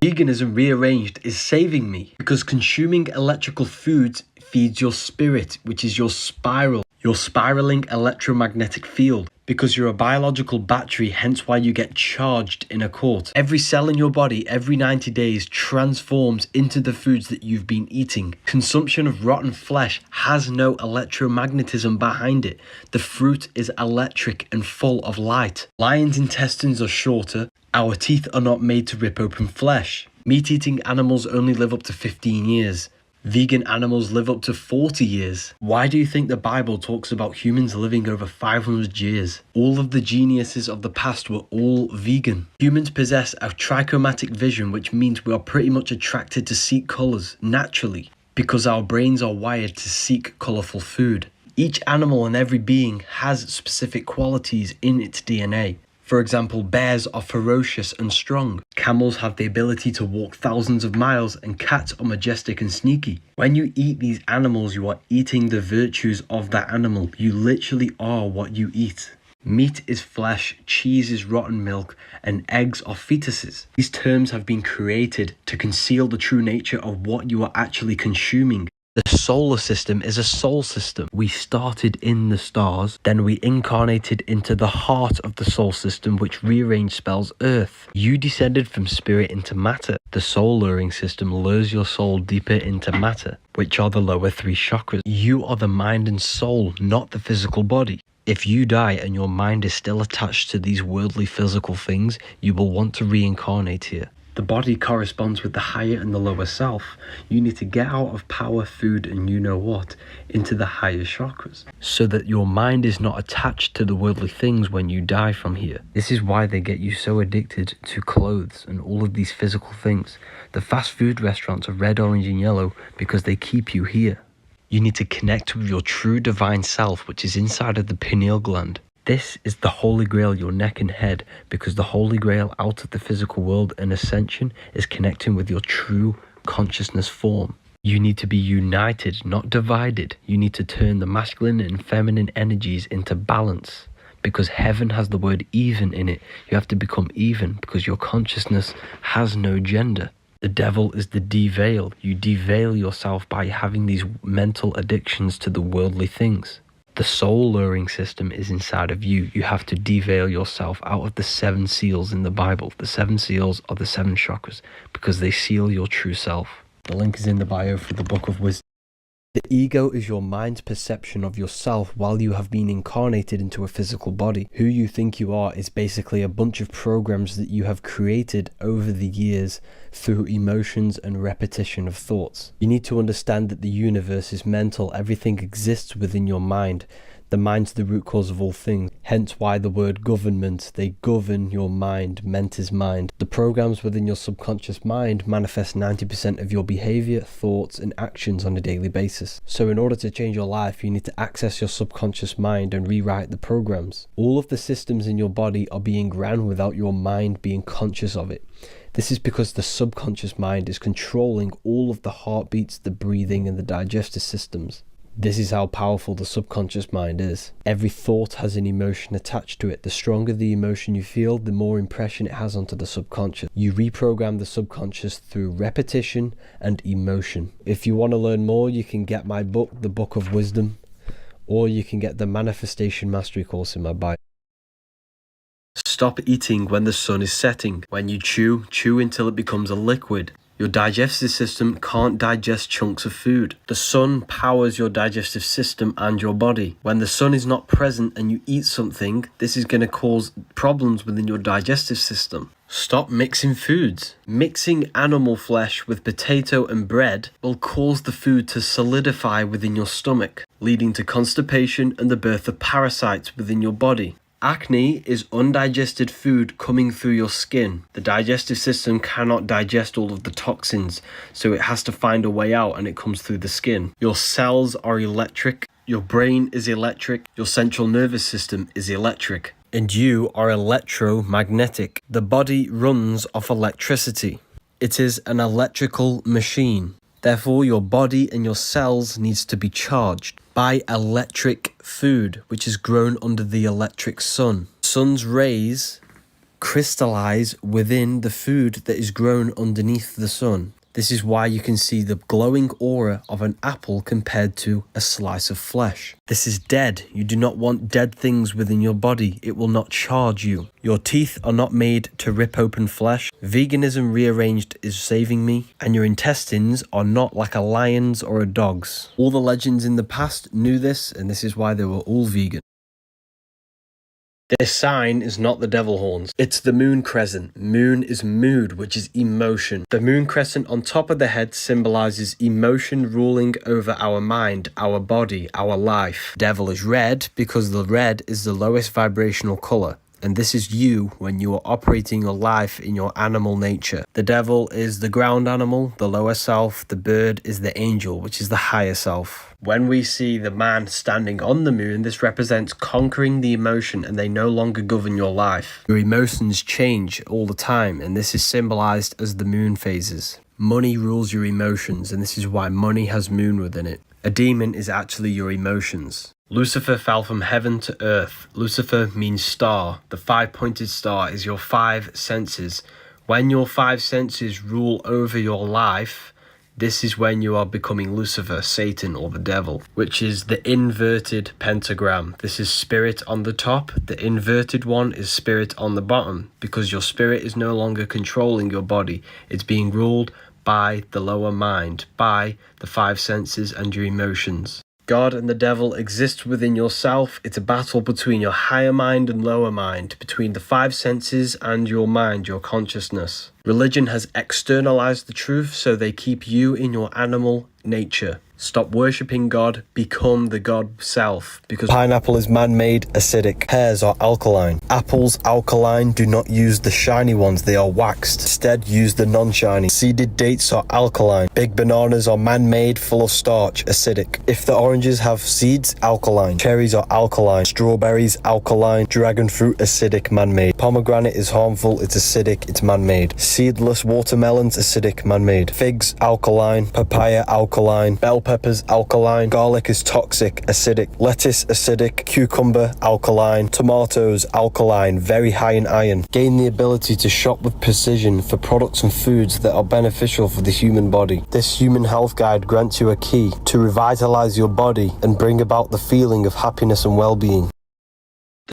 Veganism rearranged is saving me because consuming electrical foods feeds your spirit, which is your spiral, your spiraling electromagnetic field, because you're a biological battery, hence why you get charged in a court. Every cell in your body, every 90 days, transforms into the foods that you've been eating. Consumption of rotten flesh has no electromagnetism behind it. The fruit is electric and full of light. Lions' intestines are shorter. Our teeth are not made to rip open flesh. Meat-eating animals only live up to 15 years. Vegan animals live up to 40 years. Why do you think the Bible talks about humans living over 500 years? All of the geniuses of the past were all vegan. Humans possess a trichromatic vision, which means we are pretty much attracted to seek colors naturally because our brains are wired to seek colorful food. Each animal and every being has specific qualities in its DNA. For example, bears are ferocious and strong. Camels have the ability to walk thousands of miles, and cats are majestic and sneaky. When you eat these animals, you are eating the virtues of that animal. You literally are what you eat. Meat is flesh, cheese is rotten milk, and eggs are fetuses. These terms have been created to conceal the true nature of what you are actually consuming. The solar system is a soul system. We started in the stars, then we incarnated into the heart of the soul system, which rearranged spells Earth. You descended from spirit into matter. The soul luring system lures your soul deeper into matter, which are the lower three chakras. You are the mind and soul, not the physical body. If you die and your mind is still attached to these worldly physical things, you will want to reincarnate here. The body corresponds with the higher and the lower self. You need to get out of power, food, and you know what, into the higher chakras, so that your mind is not attached to the worldly things when you die from here. This is why they get you so addicted to clothes and all of these physical things. The fast food restaurants are red, orange, and yellow because they keep you here. You need to connect with your true divine self, which is inside of the pineal gland. This is the Holy Grail, your neck and head, because the Holy Grail out of the physical world and ascension is connecting with your true consciousness form. You need to be united, not divided. You need to turn the masculine and feminine energies into balance, because heaven has the word even in it. You have to become even because your consciousness has no gender. The devil is the deveil. You deveil yourself by having these mental addictions to the worldly things. The soul luring system is inside of you. You have to deveil yourself out of the 7 seals in the Bible. The 7 seals are the 7 chakras because they seal your true self. The link is in the bio for the Book of Wisdom. The ego is your mind's perception of yourself while you have been incarnated into a physical body. Who you think you are is basically a bunch of programs that you have created over the years through emotions and repetition of thoughts. You need to understand that the universe is mental. Everything exists within your mind. The mind's the root cause of all things, hence why the word government. They govern your mind. Ment is mind. The programs within your subconscious mind manifest 90% of your behavior, thoughts, and actions on a daily basis. So in order to change your life, you need to access your subconscious mind and rewrite the programs. All of the systems in your body are being ran without your mind being conscious of it. This is because the subconscious mind is controlling all of the heartbeats, the breathing, and the digestive systems. This is how powerful the subconscious mind is. Every thought has an emotion attached to it. The stronger the emotion you feel, the more impression it has onto the subconscious. You reprogram the subconscious through repetition and emotion. If you want to learn more, you can get my book, The Book of Wisdom, or you can get the Manifestation Mastery course in my bio. Stop eating when the sun is setting. When you chew, chew until it becomes a liquid. Your digestive system can't digest chunks of food. The sun powers your digestive system and your body. When the sun is not present and you eat something, this is going to cause problems within your digestive system. Stop mixing foods. Mixing animal flesh with potato and bread will cause the food to solidify within your stomach, leading to constipation and the birth of parasites within your body. Acne is undigested food coming through your skin. The digestive system cannot digest all of the toxins, so it has to find a way out and it comes through the skin. Your cells are electric, your brain is electric, your central nervous system is electric, and you are electromagnetic. The body runs off electricity. It is an electrical machine. Therefore, your body and your cells needs to be charged by electric food, which is grown under the electric sun. Sun's rays crystallize within the food that is grown underneath the sun. This is why you can see the glowing aura of an apple compared to a slice of flesh. This is dead. You do not want dead things within your body. It will not charge you. Your teeth are not made to rip open flesh. Veganism rearranged is saving me. And your intestines are not like a lion's or a dog's. All the legends in the past knew this, and this is why they were all vegan. This sign is not the devil horns, it's the moon crescent. Moon is mood, which is emotion. The moon crescent on top of the head symbolizes emotion ruling over our mind, our body, our life. Devil is red because the red is the lowest vibrational color. And this is you when you are operating your life in your animal nature. The devil is the ground animal, the lower self. The bird is the angel, which is the higher self. When we see the man standing on the moon, this represents conquering the emotion and they no longer govern your life. Your emotions change all the time, and this is symbolized as the moon phases. Money rules your emotions, and this is why money has moon within it. A demon is actually your emotions. Lucifer fell from heaven to earth. Lucifer means star. The five-pointed star is your five senses. When your five senses rule over your life, this is when you are becoming Lucifer, Satan, or the devil, which is the inverted pentagram. This is spirit on the top. The inverted one is spirit on the bottom, because your spirit is no longer controlling your body. It's being ruled by the lower mind, by the five senses and your emotions. God and the devil exist within yourself. It's a battle between your higher mind and lower mind, between the five senses and your mind, your consciousness. Religion has externalized the truth, so they keep you in your animal nature. Stop worshipping God, become the God self. Because pineapple is man-made, acidic. Pears are alkaline. Apples, alkaline. Do not use the shiny ones, they are waxed. Instead, use the non-shiny. Seeded dates are alkaline. Big bananas are man-made, full of starch, acidic. If the oranges have seeds, alkaline. Cherries are alkaline. Strawberries, alkaline. Dragon fruit, acidic, man-made. Pomegranate is harmful, it's acidic, it's man-made. Seedless watermelons, acidic, man-made. Figs, alkaline. Papaya, alkaline. Bell peppers, alkaline. Garlic is toxic, acidic. Lettuce, acidic. Cucumber, alkaline. Tomatoes, alkaline, very high in iron. Gain the ability to shop with precision for products and foods that are beneficial for the human body. This human health guide grants you a key to revitalize your body and bring about the feeling of happiness and well-being.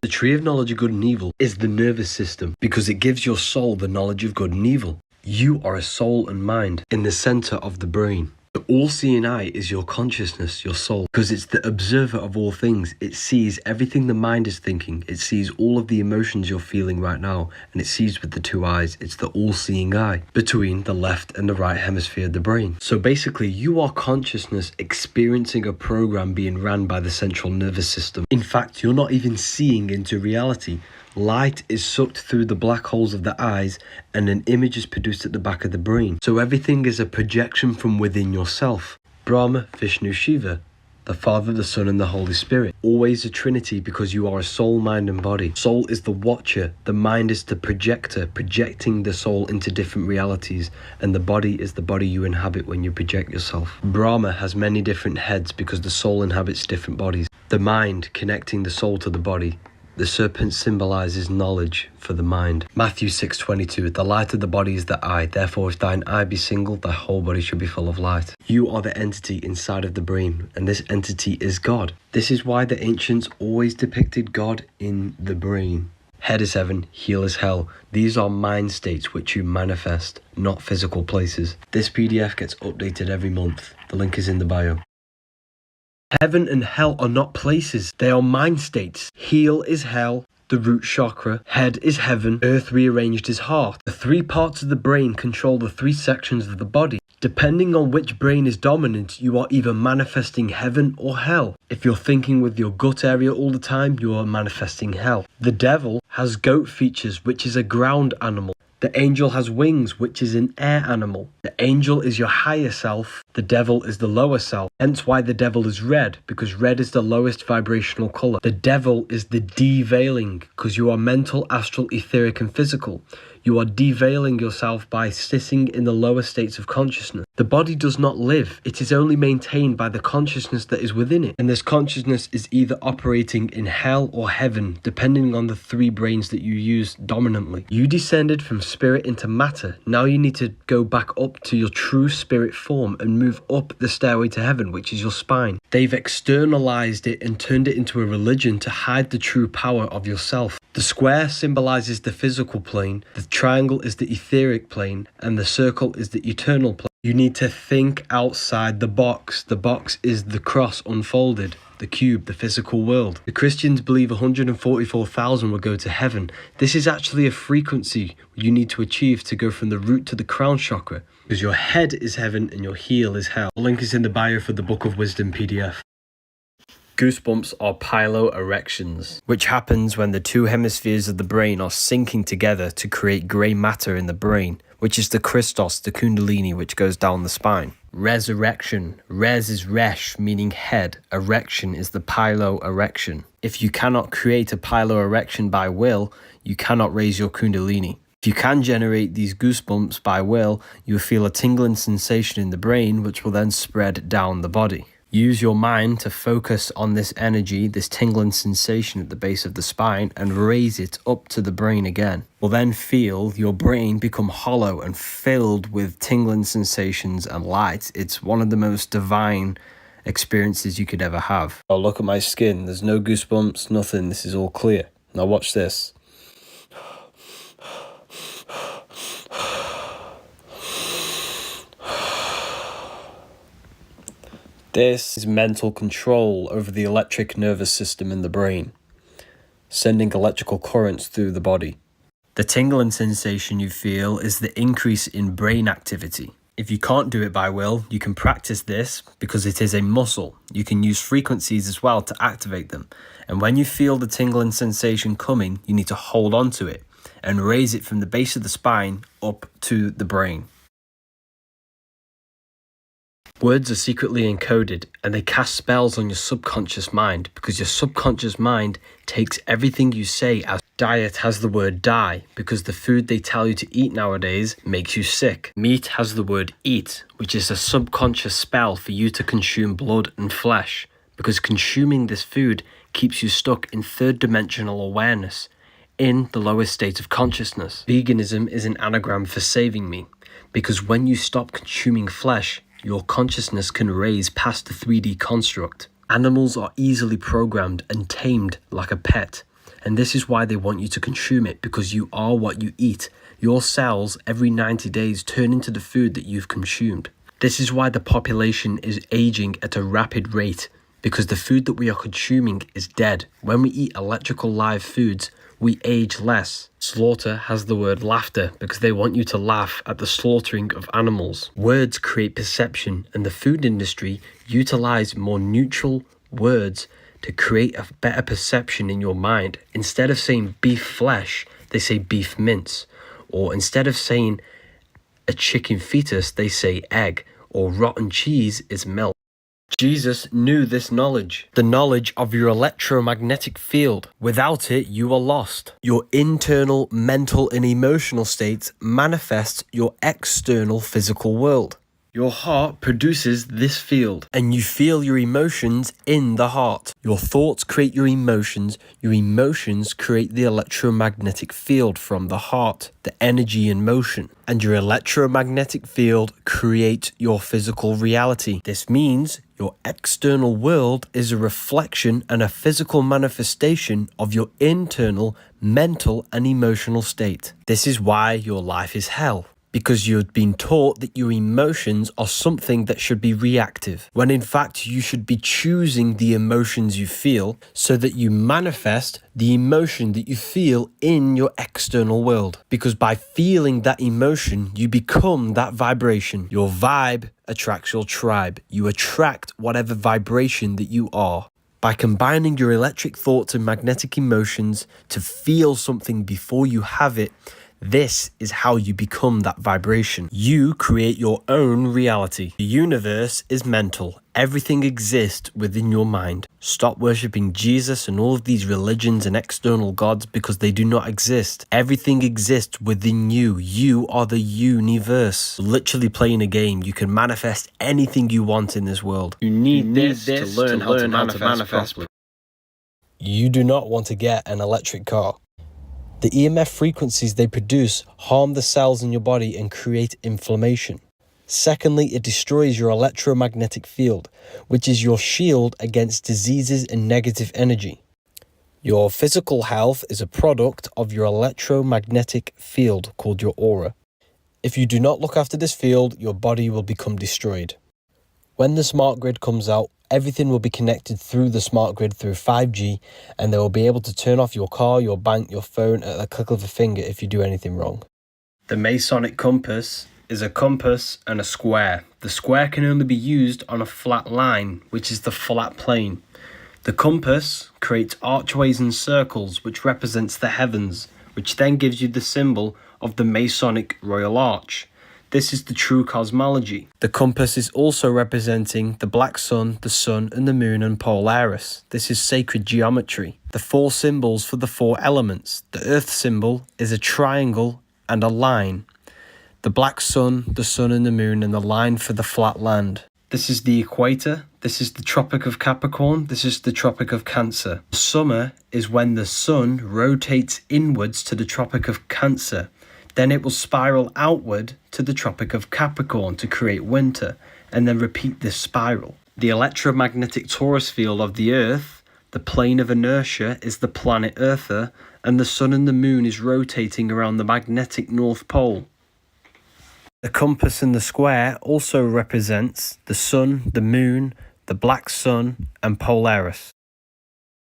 The tree of knowledge of good and evil is the nervous system because it gives your soul the knowledge of good and evil. You are a soul and mind in the center of the brain. The all-seeing eye is your consciousness, your soul, because it's the observer of all things. It sees everything the mind is thinking. It sees all of the emotions you're feeling right now, and it sees with the two eyes. It's the all-seeing eye between the left and the right hemisphere of the brain. So basically, you are consciousness experiencing a program being ran by the central nervous system. In fact, you're not even seeing into reality. Light is sucked through the black holes of the eyes and an image is produced at the back of the brain. So everything is a projection from within yourself. Brahma, Vishnu, Shiva, the Father, the Son and the Holy Spirit. Always a trinity because you are a soul, mind and body. Soul is the watcher, the mind is the projector, projecting the soul into different realities, and the body is the body you inhabit when you project yourself. Brahma has many different heads because the soul inhabits different bodies. The mind connecting the soul to the body. The serpent symbolizes knowledge for the mind. Matthew 6:22, the light of the body is the eye. Therefore, if thine eye be single, thy whole body should be full of light. You are the entity inside of the brain, and this entity is God. This is why the ancients always depicted God in the brain. Head is heaven, heel is hell. These are mind states which you manifest, not physical places. This PDF gets updated every month. The link is in the bio. Heaven and hell are not places, they are mind states. Heel is hell, the root chakra. Head is heaven, earth rearranged is heart. The three parts of the brain control the three sections of the body. Depending on which brain is dominant, you are either manifesting heaven or hell. If you're thinking with your gut area all the time, you are manifesting hell. The devil has goat features, which is a ground animal. The angel has wings, which is an air animal. The angel is your higher self, the devil is the lower self. Hence why the devil is red, because red is the lowest vibrational colour. The devil is the deveiling, because you are mental, astral, etheric and physical. You are deveiling yourself by sitting in the lower states of consciousness. The body does not live, it is only maintained by the consciousness that is within it. And this consciousness is either operating in hell or heaven, depending on the three brains that you use dominantly. You descended from spirit into matter. Now you need to go back up to your true spirit form and move up the stairway to heaven, which is your spine. They've externalized it and turned it into a religion to hide the true power of yourself. The square symbolizes the physical plane, the triangle is the etheric plane, and the circle is the eternal plane. You need to think outside the box. The box is the cross unfolded, the cube, the physical world. The Christians believe 144,000 will go to heaven. This is actually a frequency you need to achieve to go from the root to the crown chakra, because your head is heaven and your heel is hell. The link is in the bio for the Book of Wisdom PDF. Goosebumps are piloerections, which happens when the two hemispheres of the brain are syncing together to create grey matter in the brain, which is the Christos, the kundalini, which goes down the spine. Resurrection. Res is resh, meaning head. Erection is the piloerection. If you cannot create a piloerection by will, you cannot raise your kundalini. If you can generate these goosebumps by will, you will feel a tingling sensation in the brain, which will then spread down the body. Use your mind to focus on this energy, this tingling sensation at the base of the spine, and raise it up to the brain again. You'll then feel your brain become hollow and filled with tingling sensations and light. It's one of the most divine experiences you could ever have. Oh, look at my skin. There's no goosebumps, nothing. This is all clear. Now watch this. This is mental control over the electric nervous system in the brain, sending electrical currents through the body. The tingling sensation you feel is the increase in brain activity. If you can't do it by will, you can practice this because it is a muscle. You can use frequencies as well to activate them. And when you feel the tingling sensation coming, you need to hold on to it and raise it from the base of the spine up to the brain. Words are secretly encoded and they cast spells on your subconscious mind because your subconscious mind takes everything you say as diet has the word die because the food they tell you to eat nowadays makes you sick. Meat has the word eat, which is a subconscious spell for you to consume blood and flesh because consuming this food keeps you stuck in third dimensional awareness in the lowest state of consciousness. Veganism is an anagram for saving me because when you stop consuming flesh, your consciousness can raise past the 3D construct. Animals are easily programmed and tamed like a pet, and this is why they want you to consume it, because you are what you eat. Your cells every 90 days turn into the food that you've consumed. This is why the population is aging at a rapid rate, because the food that we are consuming is dead. When we eat electrical live foods, we age less. Slaughter has the word laughter because they want you to laugh at the slaughtering of animals. Words create perception, and the food industry utilize more neutral words to create a better perception in your mind. Instead of saying beef flesh, they say beef mince. Or instead of saying a chicken fetus, they say egg. Or rotten cheese is milk. Jesus knew this knowledge, the knowledge of your electromagnetic field. Without it, you are lost. Your internal mental and emotional states manifest your external physical world. Your heart produces this field, and you feel your emotions in the heart. Your thoughts create your emotions create the electromagnetic field from the heart, the energy in motion. And your electromagnetic field creates your physical reality. This means Your external world is a reflection and a physical manifestation of your internal mental and emotional state. This is why your life is hell. Because you've been taught that your emotions are something that should be reactive, when in fact you should be choosing the emotions you feel so that you manifest the emotion that you feel in your external world. Because by feeling that emotion, you become that vibration. Your vibe attracts your tribe. You attract whatever vibration that you are. By combining your electric thoughts and magnetic emotions to feel something before you have it, this is how you become that vibration. You create your own reality. The universe is mental. Everything exists within your mind. Stop worshipping Jesus and all of these religions and external gods because they do not exist. Everything exists within you. You are the universe. Literally playing a game. You can manifest anything you want in this world. You need this to learn how to manifest properly. You do not want to get an electric car. The EMF frequencies they produce harm the cells in your body and create inflammation. Secondly, it destroys your electromagnetic field, which is your shield against diseases and negative energy. Your physical health is a product of your electromagnetic field called your aura. If you do not look after this field, your body will become destroyed. When the smart grid comes out, everything will be connected through the smart grid through 5G, and they will be able to turn off your car, your bank, your phone at the click of a finger if you do anything wrong. The Masonic compass is a compass and a square. The square can only be used on a flat line, which is the flat plane. The compass creates archways and circles, which represents the heavens, which then gives you the symbol of the Masonic Royal Arch. This is the true cosmology. The compass is also representing the black sun, and the moon, and Polaris. This is sacred geometry. The 4 symbols for the 4 elements. The earth symbol is a triangle and a line. The black sun, and the moon, and the line for the flat land. This is the equator. This is the Tropic of Capricorn. This is the Tropic of Cancer. Summer is when the sun rotates inwards to the Tropic of Cancer. Then it will spiral outward to the Tropic of Capricorn to create winter, and then repeat this spiral. The electromagnetic torus field of the Earth, the plane of inertia, is the planet Earther, and the sun and the moon is rotating around the magnetic North Pole. The compass and the square also represents the sun, the moon, the black sun, and Polaris.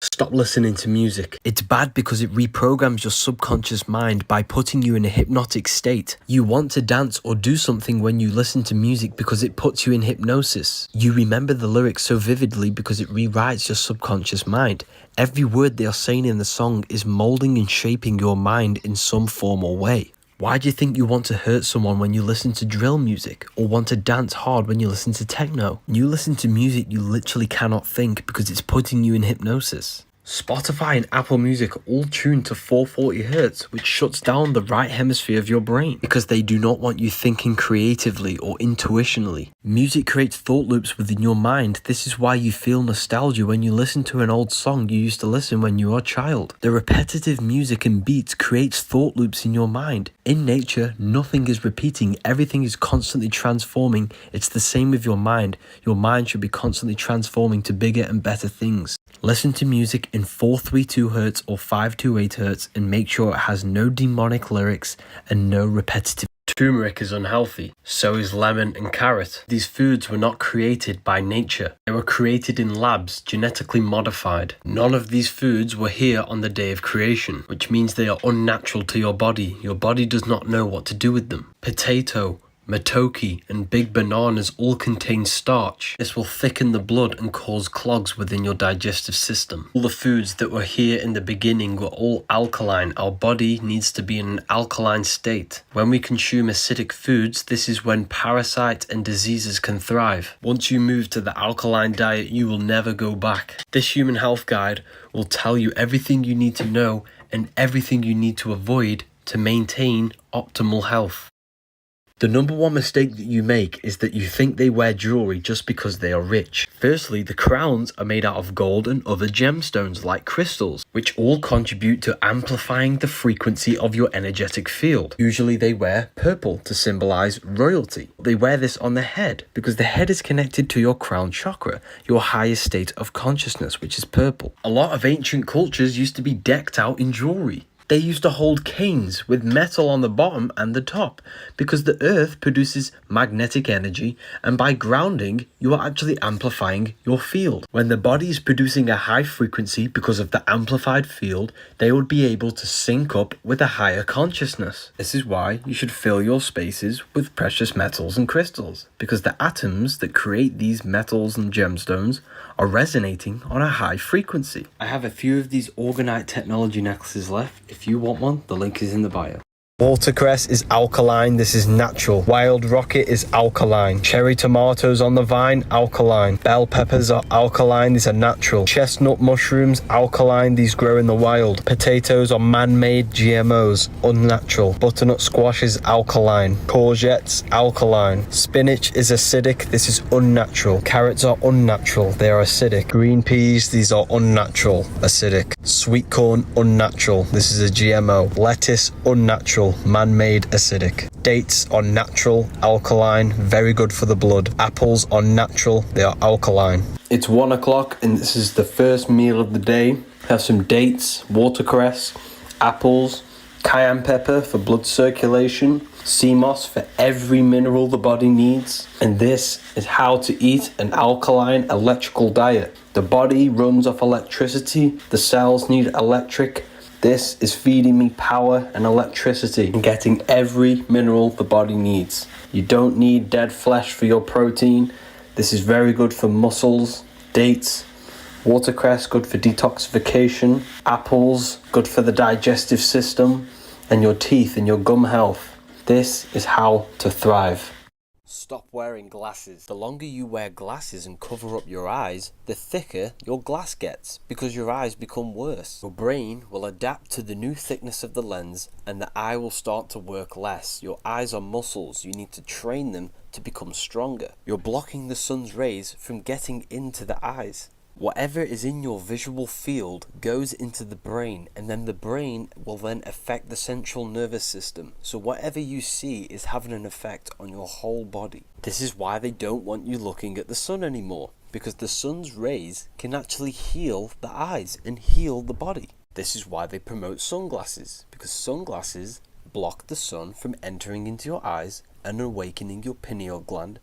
Stop listening to music. It's bad because it reprograms your subconscious mind by putting you in a hypnotic state. You want to dance or do something when you listen to music because it puts you in hypnosis. You remember the lyrics so vividly because it rewrites your subconscious mind. Every word they are saying in the song is molding and shaping your mind in some form or way. Why do you think you want to hurt someone when you listen to drill music, or want to dance hard when you listen to techno? When you listen to music, you literally cannot think because it's putting you in hypnosis. Spotify and Apple Music are all tuned to 440 Hz, which shuts down the right hemisphere of your brain because they do not want you thinking creatively or intuitionally. Music creates thought loops within your mind. This is why you feel nostalgia when you listen to an old song you used to listen when you were a child. The repetitive music and beats creates thought loops in your mind. In nature, nothing is repeating. Everything is constantly transforming. It's the same with your mind. Your mind should be constantly transforming to bigger and better things. Listen to music in 432 Hz or 528 Hz and make sure it has no demonic lyrics and no repetitive. Turmeric is unhealthy, so is lemon and carrot. These foods were not created by nature. They were created in labs, genetically modified. None of these foods were here on the day of creation, which means they are unnatural to your body. Your body does not know what to do with them. Potato, matoke, and big bananas all contain starch. This will thicken the blood and cause clogs within your digestive system. All the foods that were here in the beginning were all alkaline. Our body needs to be in an alkaline state. When we consume acidic foods, this is when parasites and diseases can thrive. Once you move to the alkaline diet, you will never go back. This human health guide will tell you everything you need to know and everything you need to avoid to maintain optimal health. The number one mistake that you make is that you think they wear jewelry just because they are rich. Firstly, the crowns are made out of gold and other gemstones like crystals, which all contribute to amplifying the frequency of your energetic field. Usually they wear purple to symbolize royalty. They wear this on the head because the head is connected to your crown chakra, your highest state of consciousness, which is purple. A lot of ancient cultures used to be decked out in jewelry. They used to hold canes with metal on the bottom and the top because the earth produces magnetic energy, and by grounding, you are actually amplifying your field. When the body is producing a high frequency because of the amplified field, they would be able to sync up with a higher consciousness. This is why you should fill your spaces with precious metals and crystals, because the atoms that create these metals and gemstones are resonating on a high frequency. I have a few of these orgonite technology necklaces left. If you want one, the link is in the bio. Watercress is alkaline, this is natural. Wild rocket is alkaline. Cherry tomatoes on the vine, alkaline. Bell peppers are alkaline, these are natural. Chestnut mushrooms, alkaline, these grow in the wild. Potatoes are man-made GMOs, unnatural. Butternut squash is alkaline. Courgettes, alkaline. Spinach is acidic, this is unnatural. Carrots are unnatural, they are acidic. Green peas, these are unnatural, acidic. Sweet corn, unnatural, this is a GMO. Lettuce, unnatural, man-made, acidic. Dates are natural, alkaline, very good for the blood. Apples are natural, they are alkaline. It's 1 o'clock and this is the first meal of the day. Have some dates, watercress, apples, cayenne pepper for blood circulation, sea moss for every mineral the body needs. And this is how to eat an alkaline electrical diet. The body runs off electricity, the cells need electric. This is feeding me power and electricity and getting every mineral the body needs. You don't need dead flesh for your protein. This is very good for muscles. Dates, watercress, good for detoxification. Apples, good for the digestive system and your teeth and your gum health. This is how to thrive. Stop wearing glasses. The longer you wear glasses and cover up your eyes, the thicker your glass gets because your eyes become worse. Your brain will adapt to the new thickness of the lens and the eye will start to work less. Your eyes are muscles. You need to train them to become stronger. You're blocking the sun's rays from getting into the eyes. Whatever is in your visual field goes into the brain, and then the brain will then affect the central nervous system. So whatever you see is having an effect on your whole body. This is why they don't want you looking at the sun anymore, because the sun's rays can actually heal the eyes and heal the body. This is why they promote sunglasses, because sunglasses block the sun from entering into your eyes and awakening your pineal gland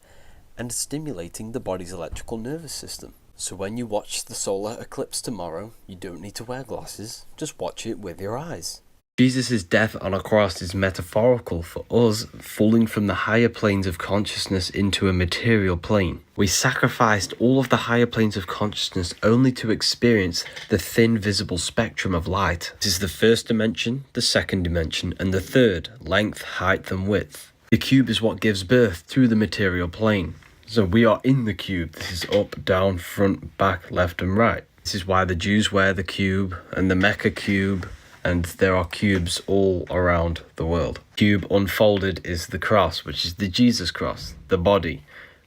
and stimulating the body's electrical nervous system. So when you watch the solar eclipse tomorrow, you don't need to wear glasses, just watch it with your eyes. Jesus' death on a cross is metaphorical for us falling from the higher planes of consciousness into a material plane. We sacrificed all of the higher planes of consciousness only to experience the thin visible spectrum of light. This is the first dimension, the second dimension, and the third, length, height, and width. The cube is what gives birth to the material plane. So we are in the cube. This is up, down, front, back, left and right. This is why the Jews wear the cube and the Mecca cube, and there are cubes all around the world. Cube unfolded is the cross, which is the Jesus cross, the body,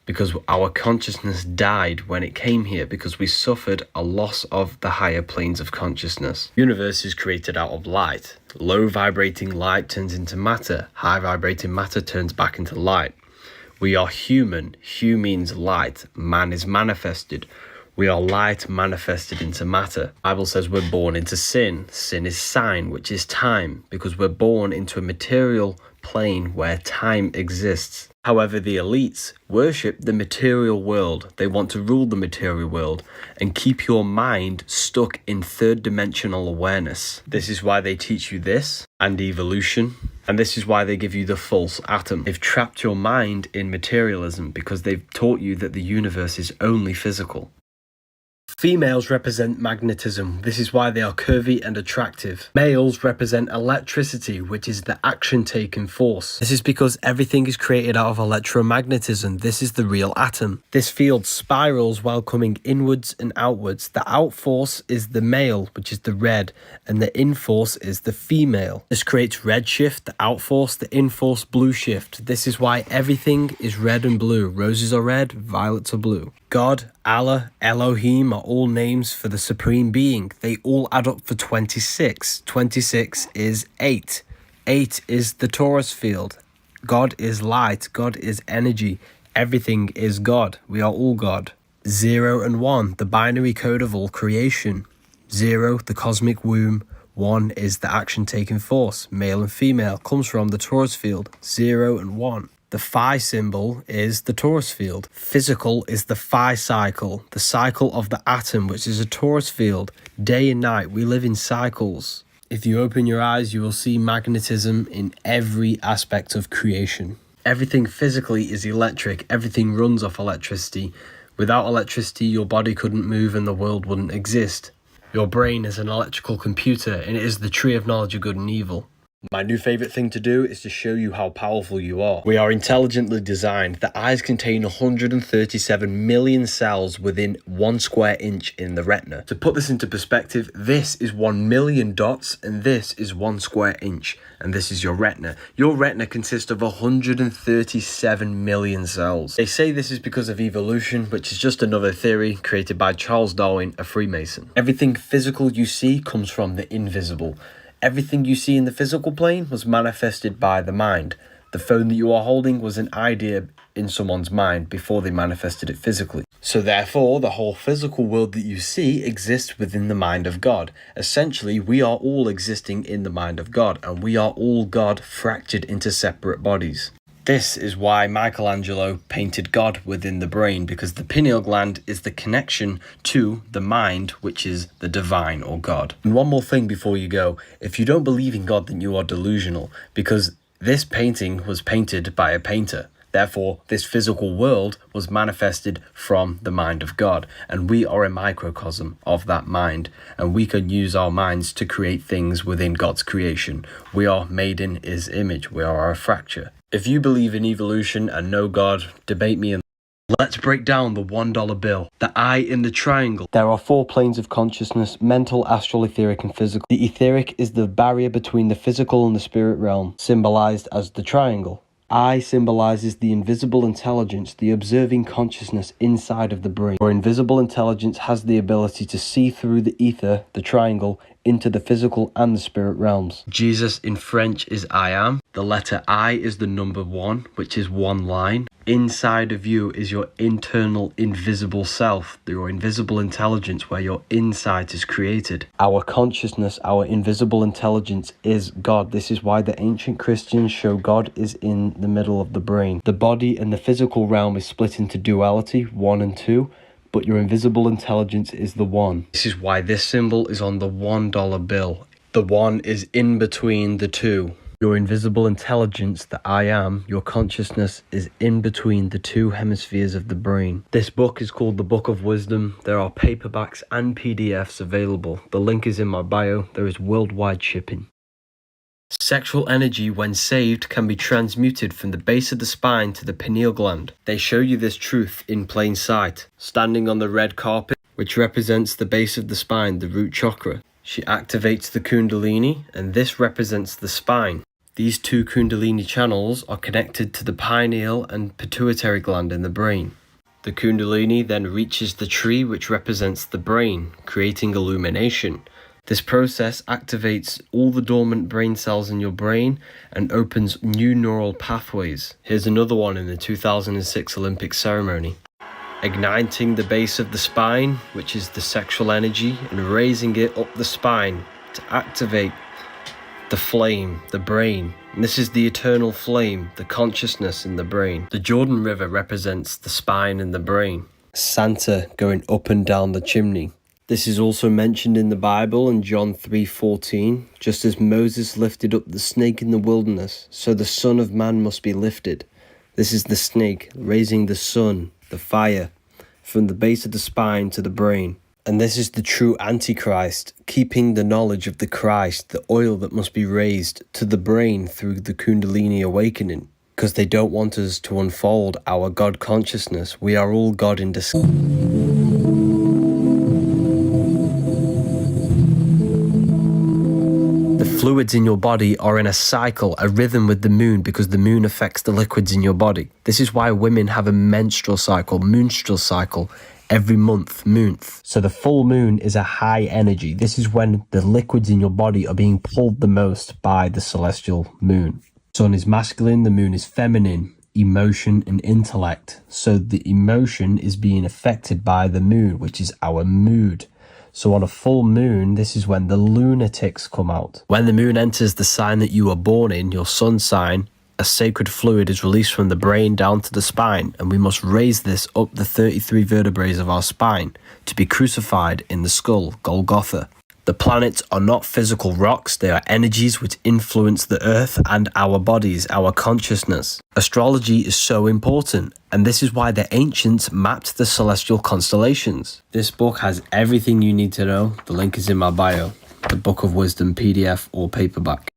because our consciousness died when it came here because we suffered a loss of the higher planes of consciousness. Universe is created out of light. Low vibrating light turns into matter. High vibrating matter turns back into light. We are human. Hu means light. Man is manifested. We are light manifested into matter. The Bible says we're born into sin. Sin is sign, which is time, because we're born into a material plane where time exists. However, the elites worship the material world. They want to rule the material world and keep your mind stuck in third dimensional awareness. This is why they teach you this and evolution. And this is why they give you the false atom. They've trapped your mind in materialism because they've taught you that the universe is only physical. Females represent magnetism. This is why they are curvy and attractive. Males represent electricity, which is the action-taking force. This is because everything is created out of electromagnetism. This is the real atom. This field spirals while coming inwards and outwards. The out force is the male, which is the red, and the in force is the female. This creates red shift, the out force, the in force blue shift. This is why everything is red and blue. Roses are red, violets are blue. God, Allah, Elohim are all names for the Supreme Being. They all add up for 26. 26 is 8. 8 is the torus field. God is light. God is energy. Everything is God. We are all God. 0 and 1, the binary code of all creation. 0, the cosmic womb. 1 is the action-taking force. Male and female comes from the torus field. 0 and 1. The phi symbol is the torus field. Physical is the phi cycle, the cycle of the atom, which is a torus field. Day and night, we live in cycles. If you open your eyes, you will see magnetism in every aspect of creation. Everything physically is electric. Everything runs off electricity. Without electricity, your body couldn't move and the world wouldn't exist. Your brain is an electrical computer, and it is the tree of knowledge of good and evil. My new favourite thing to do is to show you how powerful you are. We are intelligently designed. The eyes contain 137 million cells within 1 square inch in the retina. To put this into perspective, this is 1 million dots and this is 1 square inch. And this is your retina. Your retina consists of 137 million cells. They say this is because of evolution, which is just another theory created by Charles Darwin, a Freemason. Everything physical you see comes from the invisible. Everything you see in the physical plane was manifested by the mind. The phone that you are holding was an idea in someone's mind before they manifested it physically. So therefore, the whole physical world that you see exists within the mind of God. Essentially, we are all existing in the mind of God, and we are all God fractured into separate bodies. This is why Michelangelo painted God within the brain, because the pineal gland is the connection to the mind, which is the divine or God. And one more thing before you go, if you don't believe in God, then you are delusional, because this painting was painted by a painter. Therefore, this physical world was manifested from the mind of God, and we are a microcosm of that mind, and we can use our minds to create things within God's creation. We are made in His image. We are a fracture. If you believe in evolution and know God, debate me. Let's break down the $1 bill, the eye in the triangle. There are 4 planes of consciousness: mental, astral, etheric, and physical. The etheric is the barrier between the physical and the spirit realm, symbolized as the triangle. I symbolizes the invisible intelligence, the observing consciousness inside of the brain. Your invisible intelligence has the ability to see through the ether, the triangle, into the physical and the spirit realms. Jesus in French is I am. The letter I is the number 1, which is 1 line. Inside of you is your internal invisible self, your invisible intelligence, where your insight is created. Our consciousness, our invisible intelligence is God. This is why the ancient Christians show God is in the middle of the brain. The body and the physical realm is split into duality, 1 and 2. But your invisible intelligence is the 1. This is why this symbol is on the $1 bill. The 1 is in between the 2. Your invisible intelligence, the I am, your consciousness, is in between the 2 hemispheres of the brain. This book is called the Book of Wisdom. There are paperbacks and PDFs available. The link is in my bio. There is worldwide shipping. Sexual energy, when saved, can be transmuted from the base of the spine to the pineal gland. They show you this truth in plain sight. Standing on the red carpet, which represents the base of the spine, the root chakra. She activates the kundalini, and this represents the spine. These 2 kundalini channels are connected to the pineal and pituitary gland in the brain. The kundalini then reaches the tree, which represents the brain, creating illumination. This process activates all the dormant brain cells in your brain and opens new neural pathways. Here's another one in the 2006 Olympic ceremony. Igniting the base of the spine, which is the sexual energy, and raising it up the spine to activate the flame, the brain. And this is the eternal flame, the consciousness in the brain. The Jordan River represents the spine and the brain. Santa going up and down the chimney. This is also mentioned in the Bible in John 3:14. Just as Moses lifted up the snake in the wilderness, so the Son of Man must be lifted. This is the snake raising the sun, the fire, from the base of the spine to the brain. And this is the true Antichrist, keeping the knowledge of the Christ, the oil that must be raised to the brain through the Kundalini awakening. Because they don't want us to unfold our God consciousness. We are all God in disguise. The fluids in your body are in a cycle, a rhythm with the moon, because the moon affects the liquids in your body. This is why women have a menstrual cycle, every month. So the full moon is a high energy. This is when the liquids in your body are being pulled the most by the celestial moon. Sun is masculine, the moon is feminine, emotion and intellect. So the emotion is being affected by the moon, which is our mood. So on a full moon, this is when the lunatics come out. When the moon enters the sign that you were born in, your sun sign, a sacred fluid is released from the brain down to the spine, and we must raise this up the 33 vertebrae of our spine to be crucified in the skull, Golgotha. The planets are not physical rocks, they are energies which influence the earth and our bodies, our consciousness. Astrology is so important, and this is why the ancients mapped the celestial constellations. This book has everything you need to know. The link is in my bio. The Book of Wisdom PDF or paperback.